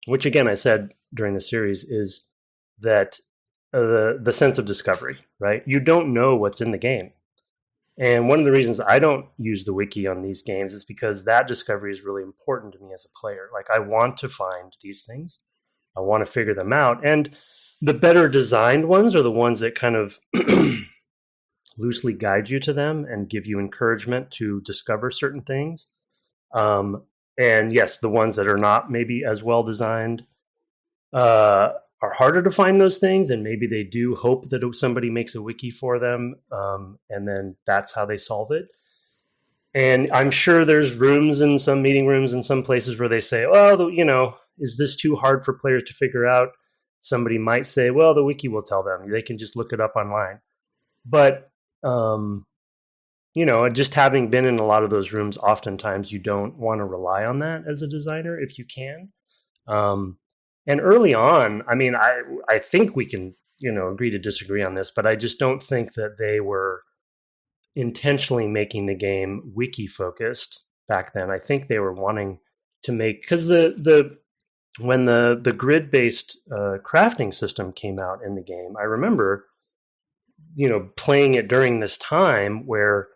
which again I said during the series, is that the sense of discovery, right? You don't know what's in the game. And one of the reasons I don't use the wiki on these games is because that discovery is really important to me as a player. Like, I want to find these things. I want to figure them out. And the better designed ones are the ones that kind of loosely guide you to them and give you encouragement to discover certain things. And yes, the ones that are not maybe as well designed are harder to find those things, and maybe they do hope that somebody makes a wiki for them, and then that's how they solve it. And I'm sure there's meeting rooms in some places where they say, well, is this too hard for players to figure out? Somebody might say, well, the wiki will tell them. They can just look it up online. But just having been in a lot of those rooms, oftentimes you don't want to rely on that as a designer if you can. And early on, I mean, I think we can, agree to disagree on this, but I just don't think that they were intentionally making the game wiki focused back then. I think they were wanting to make, because when the grid based crafting system came out in the game, I remember playing it during this time where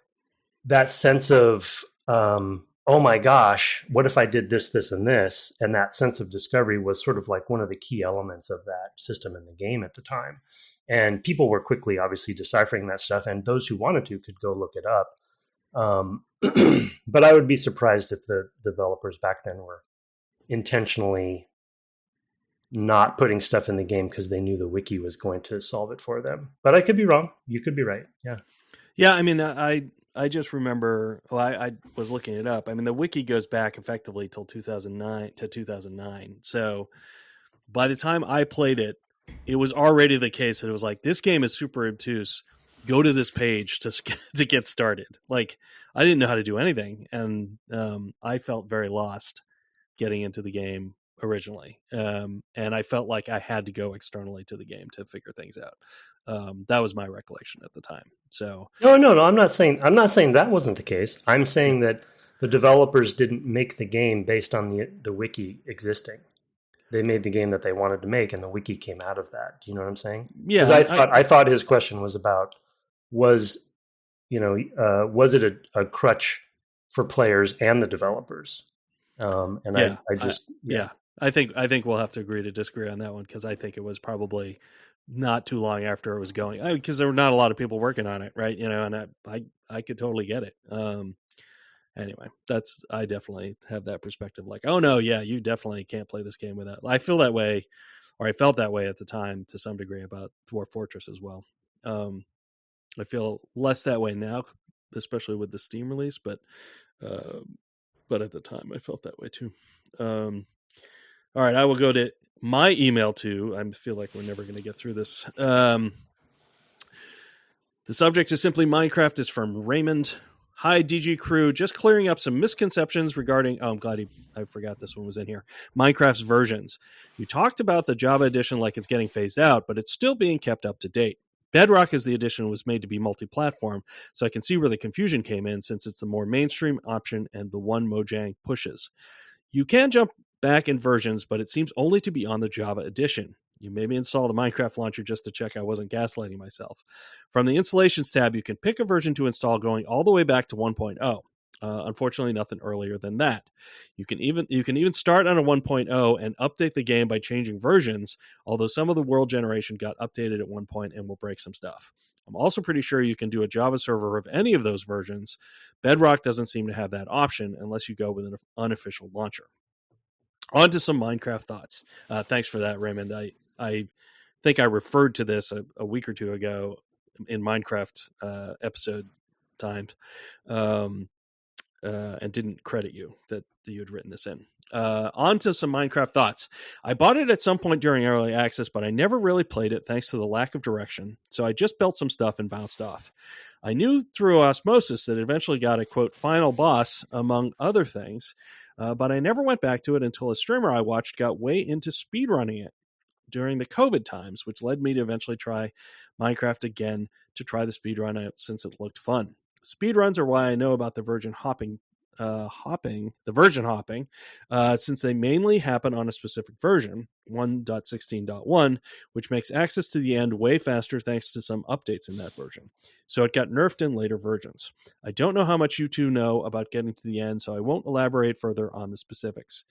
that sense of, oh my gosh, what if I did this, this, and this? And that sense of discovery was sort of like one of the key elements of that system in the game at the time. And people were quickly, obviously, deciphering that stuff. And those who wanted to could go look it up. But I would be surprised if the developers back then were intentionally not putting stuff in the game because they knew the wiki was going to solve it for them. But I could be wrong. You could be right. Yeah. Yeah. I mean, I just remember, I was looking it up. I mean, the wiki goes back effectively till 2009. So by the time I played it, it was already the case that it was like, this game is super obtuse. Go to this page to get started. Like, I didn't know how to do anything. And I felt very lost getting into the game originally. And I felt like I had to go externally to the game to figure things out. That was my recollection at the time. So no, I'm not saying that wasn't the case. I'm saying that the developers didn't make the game based on the wiki existing. They made the game that they wanted to make, and the wiki came out of that. Do you know what I'm saying? Yeah. Because I thought his question was about was it a crutch for players and the developers? I think we'll have to agree to disagree on that one, because I think it was probably not too long after it was going, because there were not a lot of people working on it, right? And I could totally get it. Anyway, I definitely have that perspective. Like, oh no, yeah, you definitely can't play this game without. I feel that way, or I felt that way at the time to some degree about Dwarf Fortress as well. I feel less that way now, especially with the Steam release, but at the time I felt that way too. All right, I will go to my email too. I feel like we're never going to get through this. The subject is simply Minecraft. Is from Raymond. Hi, DG crew. Just clearing up some misconceptions regarding... Oh, I'm glad I forgot this one was in here. Minecraft's versions. You talked about the Java edition like it's getting phased out, but it's still being kept up to date. Bedrock as the edition was made to be multi-platform, so I can see where the confusion came in since it's the more mainstream option and the one Mojang pushes. You can jump back in versions, but it seems only to be on the Java edition. You maybe install the Minecraft launcher just to check I wasn't gaslighting myself. From the installations tab, you can pick a version to install going all the way back to 1.0. Unfortunately, nothing earlier than that. You can even start on a 1.0 and update the game by changing versions, although some of the world generation got updated at one point and will break some stuff. I'm also pretty sure you can do a Java server of any of those versions. Bedrock doesn't seem to have that option unless you go with an unofficial launcher. On to some Minecraft thoughts. Thanks for that, Raymond. I think I referred to this a week or two ago in Minecraft episode times, and didn't credit you that you had written this in. On to some Minecraft thoughts. I bought it at some point during early access, but I never really played it thanks to the lack of direction, so I just built some stuff and bounced off. I knew through osmosis that it eventually got a, quote, final boss, among other things, but I never went back to it until a streamer I watched got way into speedrunning it during the COVID times, which led me to eventually try Minecraft again to try the speedrun out since it looked fun. Speedruns are why I know about the version hopping, since they mainly happen on a specific version, 1.16.1, which makes access to the end way faster thanks to some updates in that version. So it got nerfed in later versions. I don't know how much you two know about getting to the end, so I won't elaborate further on the specifics.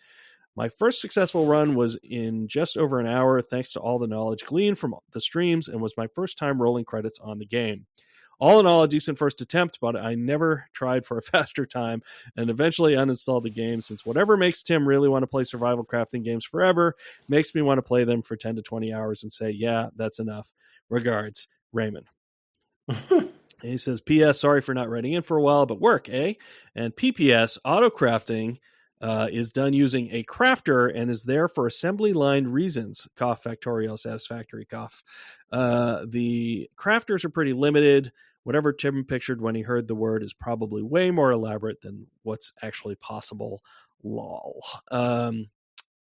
My first successful run was in just over an hour, thanks to all the knowledge gleaned from the streams, and was my first time rolling credits on the game. All in all, a decent first attempt, but I never tried for a faster time and eventually uninstalled the game since whatever makes Tim really want to play survival crafting games forever makes me want to play them for 10 to 20 hours and say, yeah, that's enough. Regards, Raymond. He says, P.S. Sorry for not writing in for a while, but work, eh? And P.P.S. Auto crafting is done using a crafter and is there for assembly line reasons. Cough, factorial, satisfactory, cough. The crafters are pretty limited. Whatever Tim pictured when he heard the word is probably way more elaborate than what's actually possible. Lol.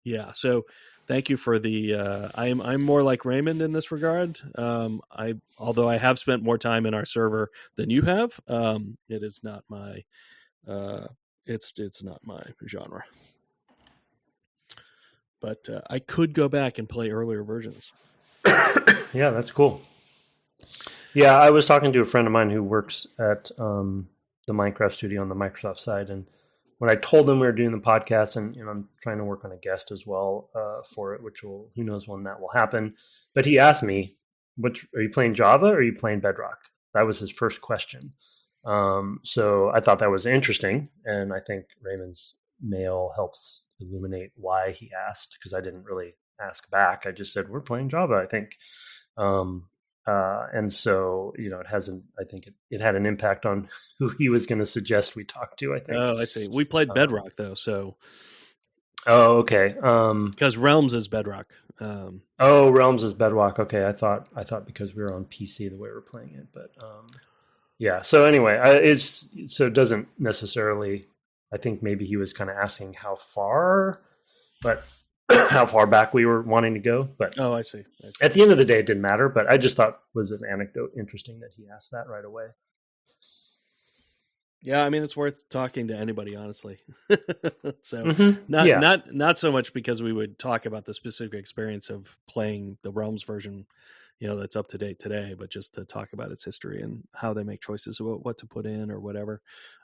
Yeah, so thank you for the... I'm more like Raymond in this regard. Although I have spent more time in our server than you have, it is not my... It's not my genre, but I could go back and play earlier versions. Yeah, that's cool. Yeah, I was talking to a friend of mine who works at the Minecraft studio on the Microsoft side, and when I told him we were doing the podcast, and I'm trying to work on a guest as well for it, which who knows when that will happen. But he asked me, are you playing Java or are you playing Bedrock? That was his first question. So I thought that was interesting, and I think Raymond's mail helps illuminate why he asked, because I didn't really ask back. I just said, we're playing Java, I think. And so, I think it had an impact on who he was going to suggest we talk to, I think. Oh, I see. We played Bedrock though, so. Oh, okay. Because Realms is Bedrock. Realms is Bedrock. Okay. I thought because we were on PC the way we're playing it, but, yeah. So anyway, it doesn't necessarily. I think maybe he was kind of asking how far back we were wanting to go. But I see. At the end of the day, it didn't matter. But I just thought it was an anecdote interesting that he asked that right away. Yeah, I mean, it's worth talking to anybody, honestly. So not so much because we would talk about the specific experience of playing the Realms version, that's up to date today, but just to talk about its history and how they make choices about what to put in or whatever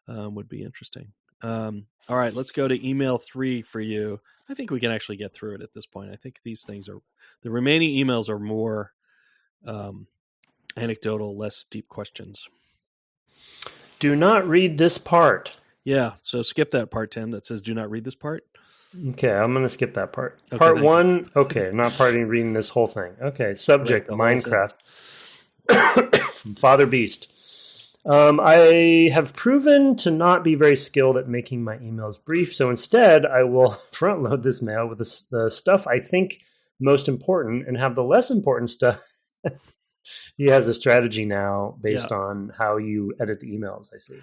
would be interesting. All right, let's go to email 3 for you. I think we can actually get through it at this point. I think these things the remaining emails are more anecdotal, less deep questions. Do not read this part. Yeah, so skip that part, Tim, that says do not read this part. Okay, I'm going to skip that part. Okay, part 1, okay, not reading this whole thing. Okay, subject, Minecraft. From Father Beast. I have proven to not be very skilled at making my emails brief, so instead I will front load this mail with the stuff I think most important and have the less important stuff. He has a strategy now based on how you edit the emails, I see.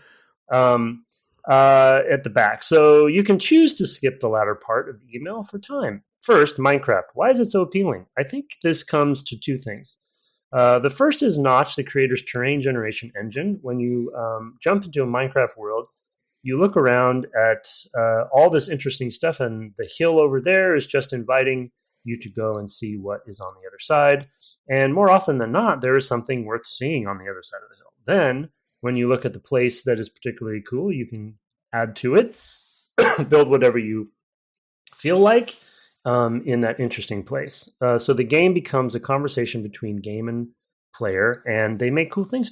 At the back. So you can choose to skip the latter part of the email for time. First, Minecraft. Why is it so appealing? I think this comes to two things. The first is Notch, the creator's terrain generation engine. When you jump into a Minecraft world, you look around at all this interesting stuff, and the hill over there is just inviting you to go and see what is on the other side. And more often than not, there is something worth seeing on the other side of the hill. Then, when you look at the place that is particularly cool, you can add to it, build whatever you feel like in that interesting place. So the game becomes a conversation between game and player, and they make cool things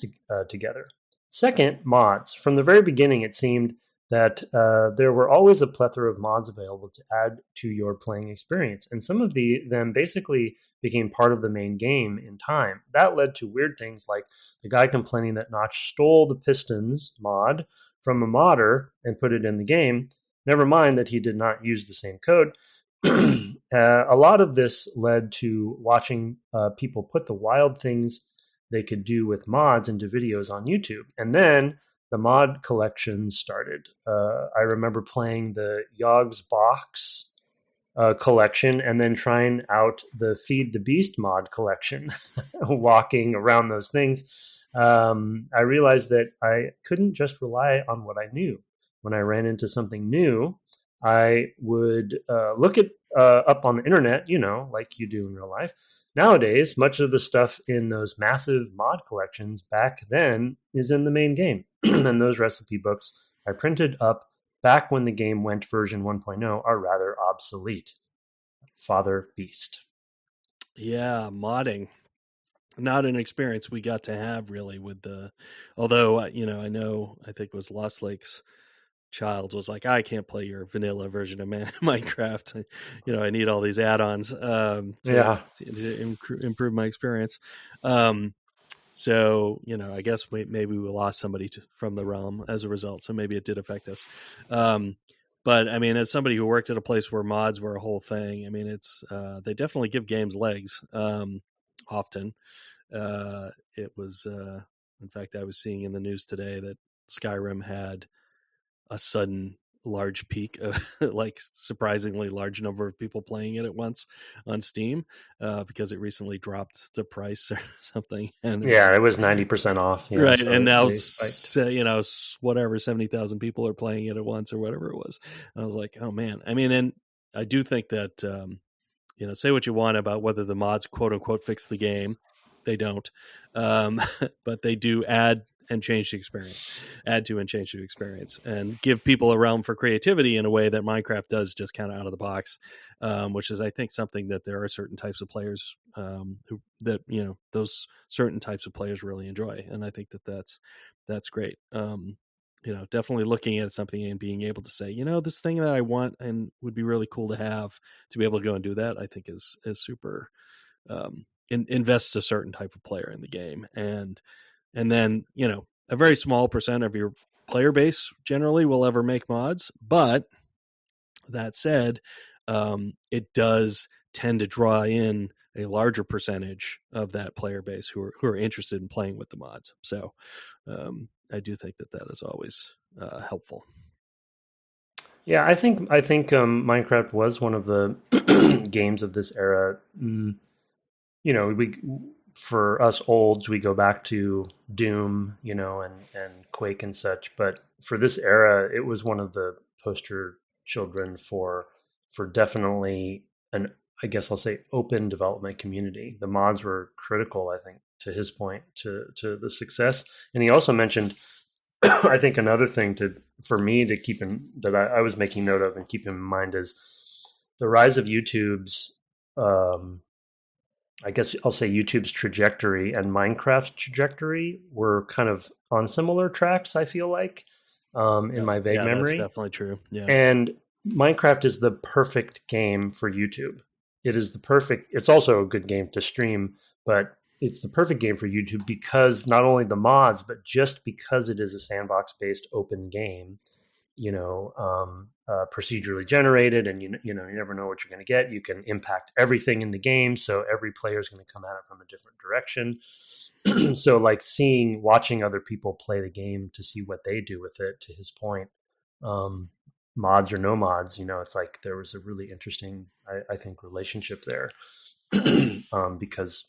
together. Second, mods. From the very beginning, it seemed that there were always a plethora of mods available to add to your playing experience. And some of them basically became part of the main game in time. That led to weird things like the guy complaining that Notch stole the Pistons mod from a modder and put it in the game. Never mind that he did not use the same code. A lot of this led to watching people put the wild things they could do with mods into videos on YouTube. And then the mod collections started. I remember playing the Yogg's Box collection and then trying out the Feed the Beast mod collection, walking around those things. I realized that I couldn't just rely on what I knew. When I ran into something new, I would look it up on the internet, like you do in real life. Nowadays, much of the stuff in those massive mod collections back then is in the main game. And those recipe books I printed up back when the game went version 1.0 are rather obsolete. Father Beast. Yeah, modding. Not an experience we got to have really with although, I think it was Lost Lakes child was like, I can't play your vanilla version of Minecraft. I need all these add-ons to improve my experience. So, I guess maybe we lost somebody from the realm as a result. So maybe it did affect us. But I mean, as somebody who worked at a place where mods were a whole thing, I mean, it's they definitely give games legs often. It was, in fact, I was seeing in the news today that Skyrim had a sudden large peak of like surprisingly large number of people playing it at once on Steam because it recently dropped the price or something. And it was 90% off. Right. So and now, whatever, 70,000 people are playing it at once or whatever it was. And I was like, oh man. I mean, and I do think that, say what you want about whether the mods quote unquote fix the game. They don't. But they do add and change the experience, add to and change the experience, and give people a realm for creativity in a way that Minecraft does just kind of out of the box, which is, I think, something that there are certain types of players those certain types of players really enjoy. And I think that's great. Definitely looking at something and being able to say, this thing that I want and would be really cool to have to be able to go and do that, I think is super, invests a certain type of player in the game. And then, a very small percent of your player base generally will ever make mods. But that said, it does tend to draw in a larger percentage of that player base who are interested in playing with the mods. So I do think that is always helpful. Yeah, I think Minecraft was one of the games of this era. For us olds, we go back to Doom, and Quake and such. But for this era, it was one of the poster children for definitely an, I guess I'll say, open development community. The mods were critical, I think, to his point, to the success. And he also mentioned, I think, another thing for me to keep that I was making note of and keep in mind is the rise of YouTube's I guess I'll say YouTube's trajectory and Minecraft's trajectory were kind of on similar tracks, I feel like, in my vague memory. That's definitely true. Yeah. And Minecraft is the perfect game for YouTube. It's also a good game to stream, but it's the perfect game for YouTube because not only the mods, but just because it is a sandbox-based open game, procedurally generated, and you never know what you're going to get. You can impact everything in the game, so every player is going to come at it from a different direction. So, like watching other people play the game to see what they do with it. To his point, mods or no mods, it's like there was a really interesting, I think, relationship there, because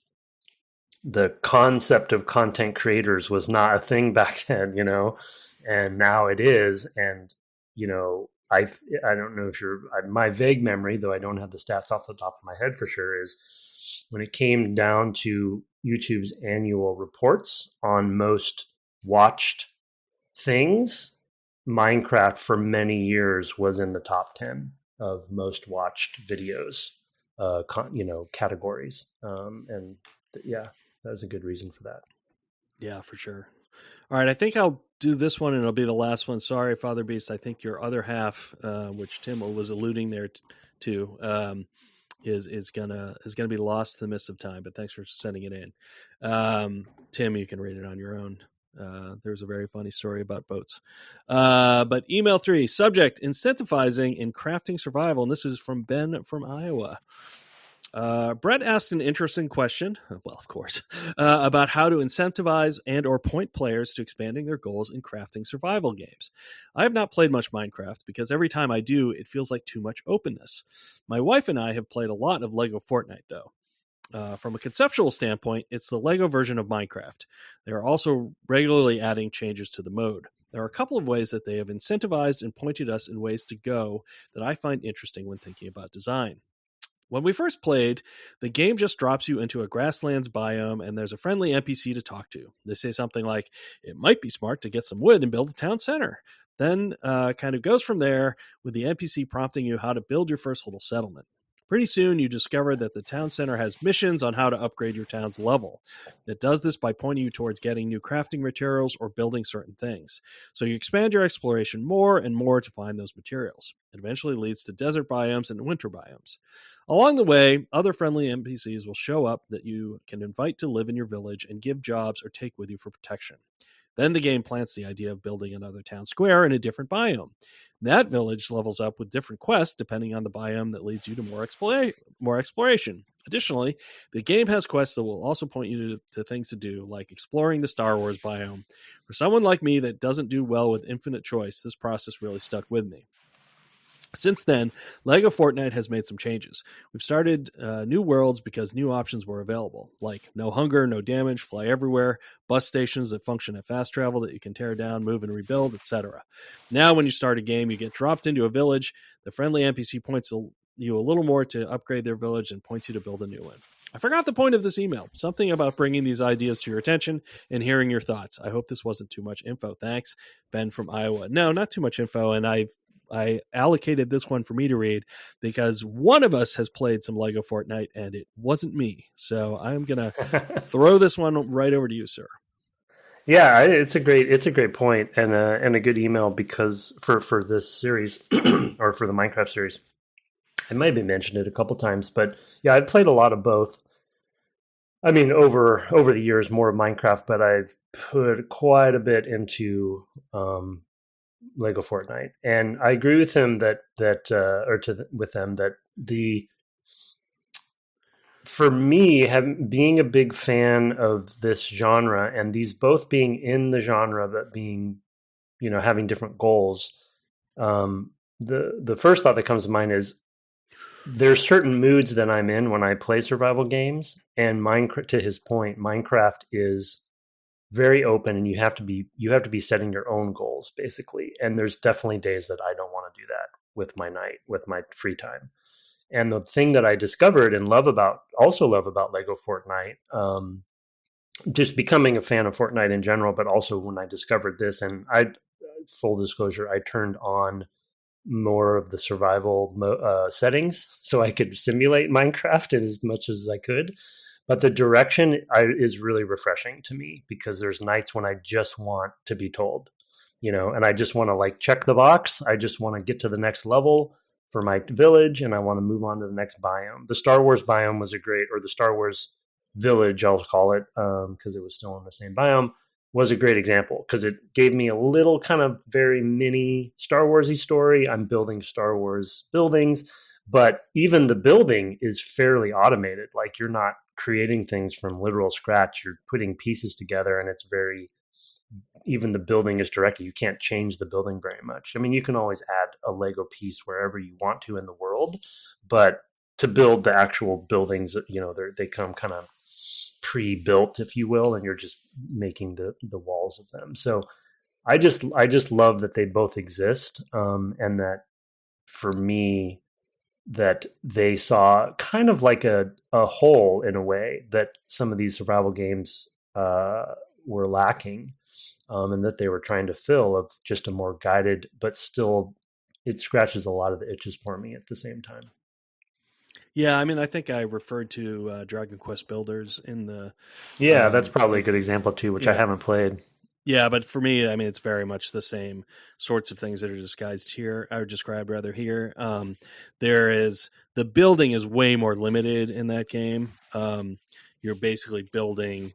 the concept of content creators was not a thing back then, and now it is. And I don't know if my vague memory, though I don't have the stats off the top of my head for sure, is when it came down to YouTube's annual reports on most watched things, Minecraft for many years was in the top 10 of most watched videos, categories. That was a good reason for that. Yeah, for sure. All right, I think I'll do this one, and it'll be the last one. Sorry, Father Beast. I think your other half, which Tim was alluding there to, is gonna be lost to the mist of time. But thanks for sending it in, Tim. You can read it on your own. There's a very funny story about boats. But email 3, subject: incentivizing in crafting survival, and this is from Ben from Iowa. Brett asked an interesting question, well, of course, about how to incentivize and or point players to expanding their goals in crafting survival games. I have not played much Minecraft because every time I do, it feels like too much openness. My wife and I have played a lot of Lego Fortnite, though. From a conceptual standpoint, it's the Lego version of Minecraft. They are also regularly adding changes to the mode. There are a couple of ways that they have incentivized and pointed us in ways to go that I find interesting when thinking about design. When we first played, the game just drops you into a grasslands biome and there's a friendly NPC to talk to. They say something like, it might be smart to get some wood and build a town center. Then kind of goes from there with the NPC prompting you how to build your first little settlement. Pretty soon, you discover that the town center has missions on how to upgrade your town's level. It does this by pointing you towards getting new crafting materials or building certain things. So you expand your exploration more and more to find those materials. It eventually leads to desert biomes and winter biomes. Along the way, other friendly NPCs will show up that you can invite to live in your village and give jobs or take with you for protection. Then the game plants the idea of building another town square in a different biome. That village levels up with different quests depending on the biome that leads you to more exploration. Additionally, the game has quests that will also point you to things to do, like exploring the Star Wars biome. For someone like me that doesn't do well with infinite choice, this process really stuck with me. Since then, LEGO Fortnite has made some changes. We've started new worlds because new options were available, like no hunger, no damage, fly everywhere, bus stations that function at fast travel that you can tear down, move, and rebuild, etc. Now, when you start a game, you get dropped into a village. The friendly NPC points you a little more to upgrade their village and points you to build a new one. I forgot the point of this email. Something about bringing these ideas to your attention and hearing your thoughts. I hope this wasn't too much info. Thanks, Ben from Iowa. No, not too much info, and I allocated this one for me to read because one of us has played some Lego Fortnite and it wasn't me. So I'm going to throw this one right over to you, sir. Yeah, it's a great point and a good email because for this series or for the Minecraft series, I might have mentioned it a couple times, but yeah, I've played a lot of both. I mean, over the years, more of Minecraft, but I've put quite a bit into Lego Fortnite, and I agree with him that for me, being a big fan of this genre and these both being in the genre but being, having different goals, the first thought that comes to mind is there's certain moods that I'm in when I play survival games, and Minecraft, to his point, Minecraft is very open and you have to be setting your own goals basically. And there's definitely days that I don't want to do that with my free time. And the thing that I discovered and love about Lego Fortnite, just becoming a fan of Fortnite in general, but also when I discovered this, and full disclosure, I turned on more of the survival settings so I could simulate Minecraft as much as I could. But the direction is really refreshing to me, because there's nights when I just want to be told, and I just want to like check the box. I just want to get to the next level for my village, and I want to move on to the next biome. The Star Wars biome was or the Star Wars village, I'll call it, because it was still in the same biome, was a great example, because it gave me a little kind of very mini Star Wars-y story. I'm building Star Wars buildings, but even the building is fairly automated. Like, you're not creating things from literal scratch. You're putting pieces together, and it's even the building is directed. You can't change the building very much. I mean, you can always add a Lego piece wherever you want to in the world, but to build the actual buildings, they come kind of pre-built, if you will, and you're just making the walls of them. So I just love that they both exist, and that for me, that they saw kind of like a hole in a way that some of these survival games were lacking, and that they were trying to fill, of just a more guided, but still it scratches a lot of the itches for me at the same time. Yeah, I mean, I think I referred to Dragon Quest Builders in the... Yeah, that's probably a good example too, which I haven't played. Yeah, but for me, I mean, it's very much the same sorts of things that are described here. The building is way more limited in that game. You're basically building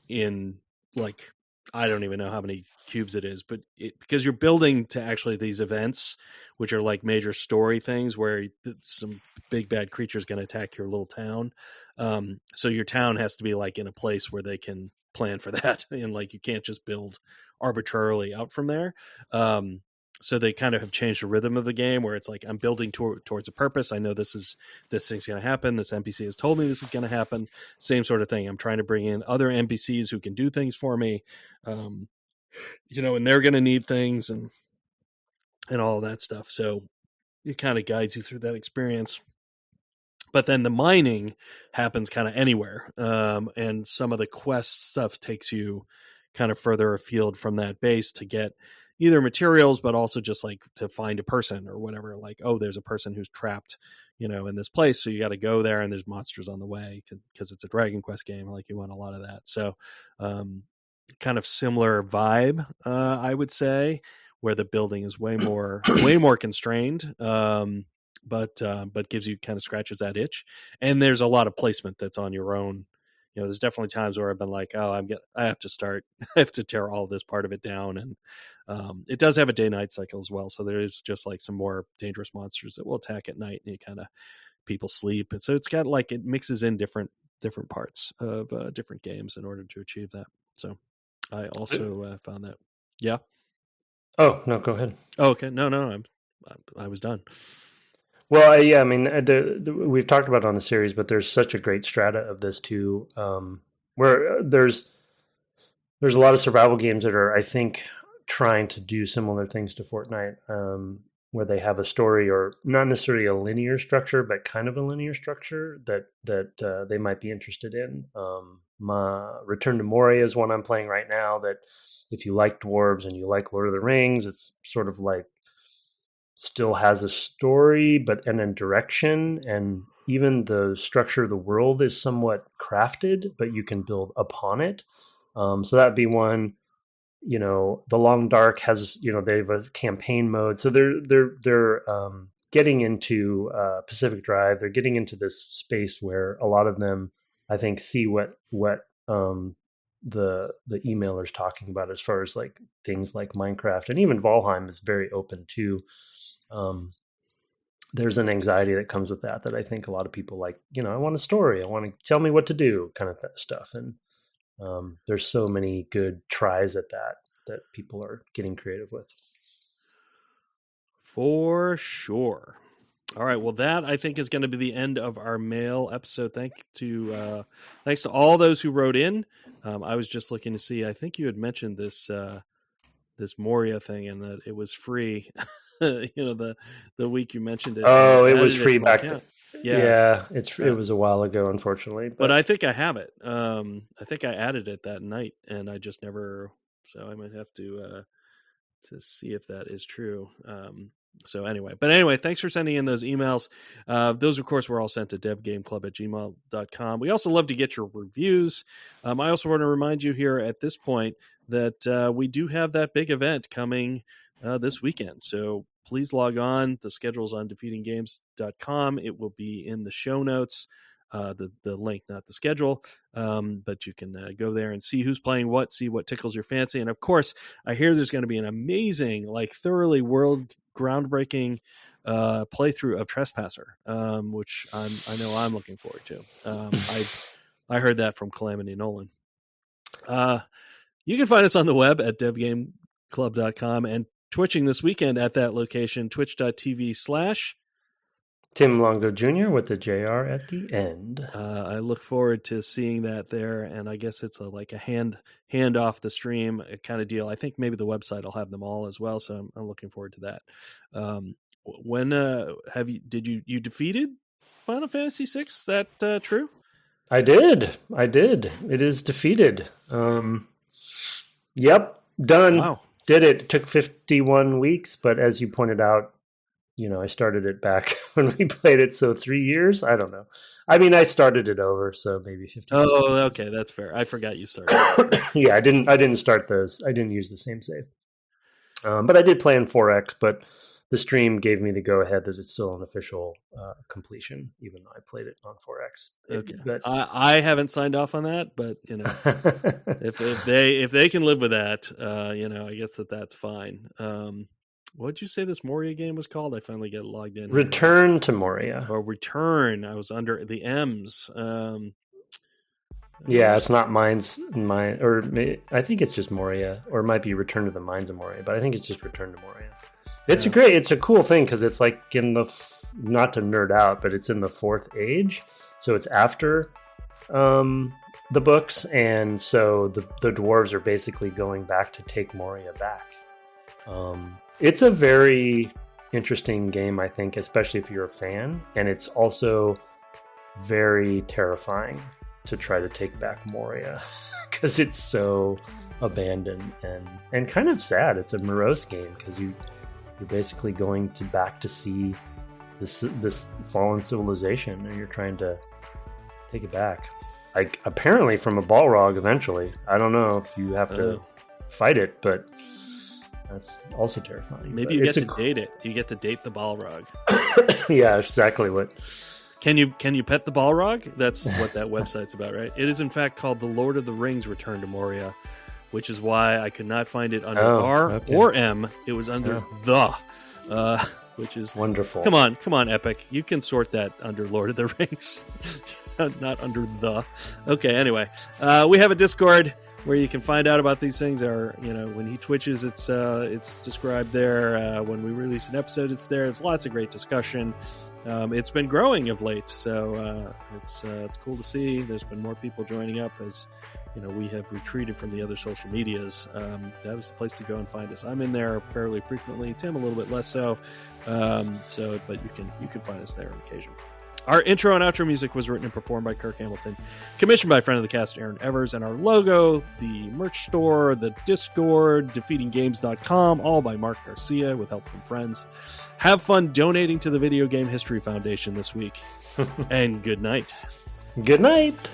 in, like, I don't even know how many cubes it is, but because you're building to actually these events, which are like major story things where some big bad creature is going to attack your little town. So your town has to be like in a place where they can plan for that, and like you can't just build arbitrarily out from there. So they kind of have changed the rhythm of the game, where it's like, I'm building towards a purpose. I know this thing's going to happen. This NPC has told me this is going to happen. Same sort of thing. I'm trying to bring in other NPCs who can do things for me, and they're going to need things and all of that stuff. So it kind of guides you through that experience. But then the mining happens kind of anywhere. And some of the quest stuff takes you kind of further afield from that base to get either materials, but also just like to find a person or whatever. Like, oh, there's a person who's trapped, in this place. So you got to go there, and there's monsters on the way because it's a Dragon Quest game. Like, you want a lot of that. So kind of similar vibe, I would say, where the building is way more constrained. But gives you kind of scratches that itch. And there's a lot of placement that's on your own. There's definitely times where I've been like, oh, I have to tear all of this part of it down. And it does have a day-night cycle as well. So there is just like some more dangerous monsters that will attack at night, and people sleep. And so it's got like, it mixes in different parts of different games in order to achieve that. So I also found that. Yeah. Oh, no, go ahead. Oh, okay. No, I was done. Well, yeah, I mean, we've talked about it on the series, but there's such a great strata of this too, where there's a lot of survival games that are, I think, trying to do similar things to Fortnite, where they have a story, or not necessarily a linear structure, but kind of a linear structure that they might be interested in. Return to Moria is one I'm playing right now, that if you like dwarves and you like Lord of the Rings, it's sort of like still has a story, and a direction, and even the structure of the world is somewhat crafted, but you can build upon it. So that'd be one. The Long Dark has, they have a campaign mode, so they're getting into Pacific Drive. They're getting into this space where a lot of them, I think, see what the emailer's talking about, as far as like things like Minecraft, and even Valheim is very open to. There's an anxiety that comes with that I think a lot of people like. I want a story. I want to tell me what to do, kind of stuff. And there's so many good tries at that people are getting creative with. For sure. All right. Well, that I think is going to be the end of our mail episode. Thanks to all those who wrote in. I was just looking to see. I think you had mentioned this Moria thing, and that it was free. The week you mentioned it. Oh, it was free back then. Yeah. It was a while ago, unfortunately. But I think I have it. I think I added it that night, and I just never. So I might have to see if that is true. So anyway, thanks for sending in those emails. Those, of course, were all sent to devgameclub@gmail.com. We also love to get your reviews. I also want to remind you here at this point that we do have that big event coming this weekend. So please log on. The schedule's on defeatinggames.com. It will be in the show notes. The link, not the schedule, but you can go there and see who's playing what, see what tickles your fancy. And of course, I hear there's going to be an amazing, thoroughly groundbreaking playthrough of Trespasser, which I know I'm looking forward to. I heard that from CalamityNolan. You can find us on the web at devgameclub.com and twitching this weekend at that location, twitch.tv/ Tim Longo Jr. with the JR at the end. I look forward to seeing that there, and I guess it's a hand off the stream kind of deal. I think maybe the website will have them all as well, so I'm looking forward to that. When you defeated Final Fantasy VI? Is that true? I did. It is defeated. Yep, done. Wow. Did it. It took 51 weeks, but as you pointed out, I started it back when we played it, so 3 years? I don't know. I mean, I started it over, so maybe 50. Oh, okay, that's fair. I forgot you started. Yeah, I didn't start those. I didn't use the same save. But I did play in 4X, but the stream gave me the go-ahead that it's still an official completion, even though I played it on 4X. Okay. I haven't signed off on that, but, if they can live with that, I guess that's fine. What did you say this Moria game was called? I finally get logged in. Return to Moria. Or Return. I was under the M's. Yeah, it's not mine, or I think it's just Moria, or it might be Return to the Mines of Moria, but I think it's just Return to Moria. It's a cool thing because it's in the, not to nerd out, but it's in the 4th age, so it's after the books, and so the dwarves are basically going back to take Moria back. It's a very interesting game, I think, especially if you're a fan, and it's also very terrifying to try to take back Moria because it's so abandoned and kind of sad. It's a morose game because you're basically going back to see this fallen civilization, and you're trying to take it back. Apparently from a Balrog eventually. I don't know if you have to fight it, but that's also terrifying. Maybe you get to date it. You get to date the Balrog. Yeah, exactly. Can you pet the Balrog? That's what that website's about, right? It is in fact called The Lord of the Rings Return to Moria, which is why I could not find it under R or M. It was under which is wonderful. Come on, Epic. You can sort that under Lord of the Rings, not under the. Okay, anyway, we have a Discord where you can find out about these things. Or when he twitches, it's described there. When we release an episode, it's there. It's lots of great discussion. It's been growing of late, so it's cool to see. There's been more people joining up as we have retreated from the other social medias. That is the place to go and find us. I'm in there fairly frequently. Tim a little bit less so. But you can find us there on occasion. Our intro and outro music was written and performed by Kirk Hamilton, commissioned by friend of the cast Aaron Evers, and our logo, the merch store, the Discord, defeatinggames.com, all by Mark Garcia with help from friends. Have fun donating to the Video Game History Foundation this week, and good night. Good night.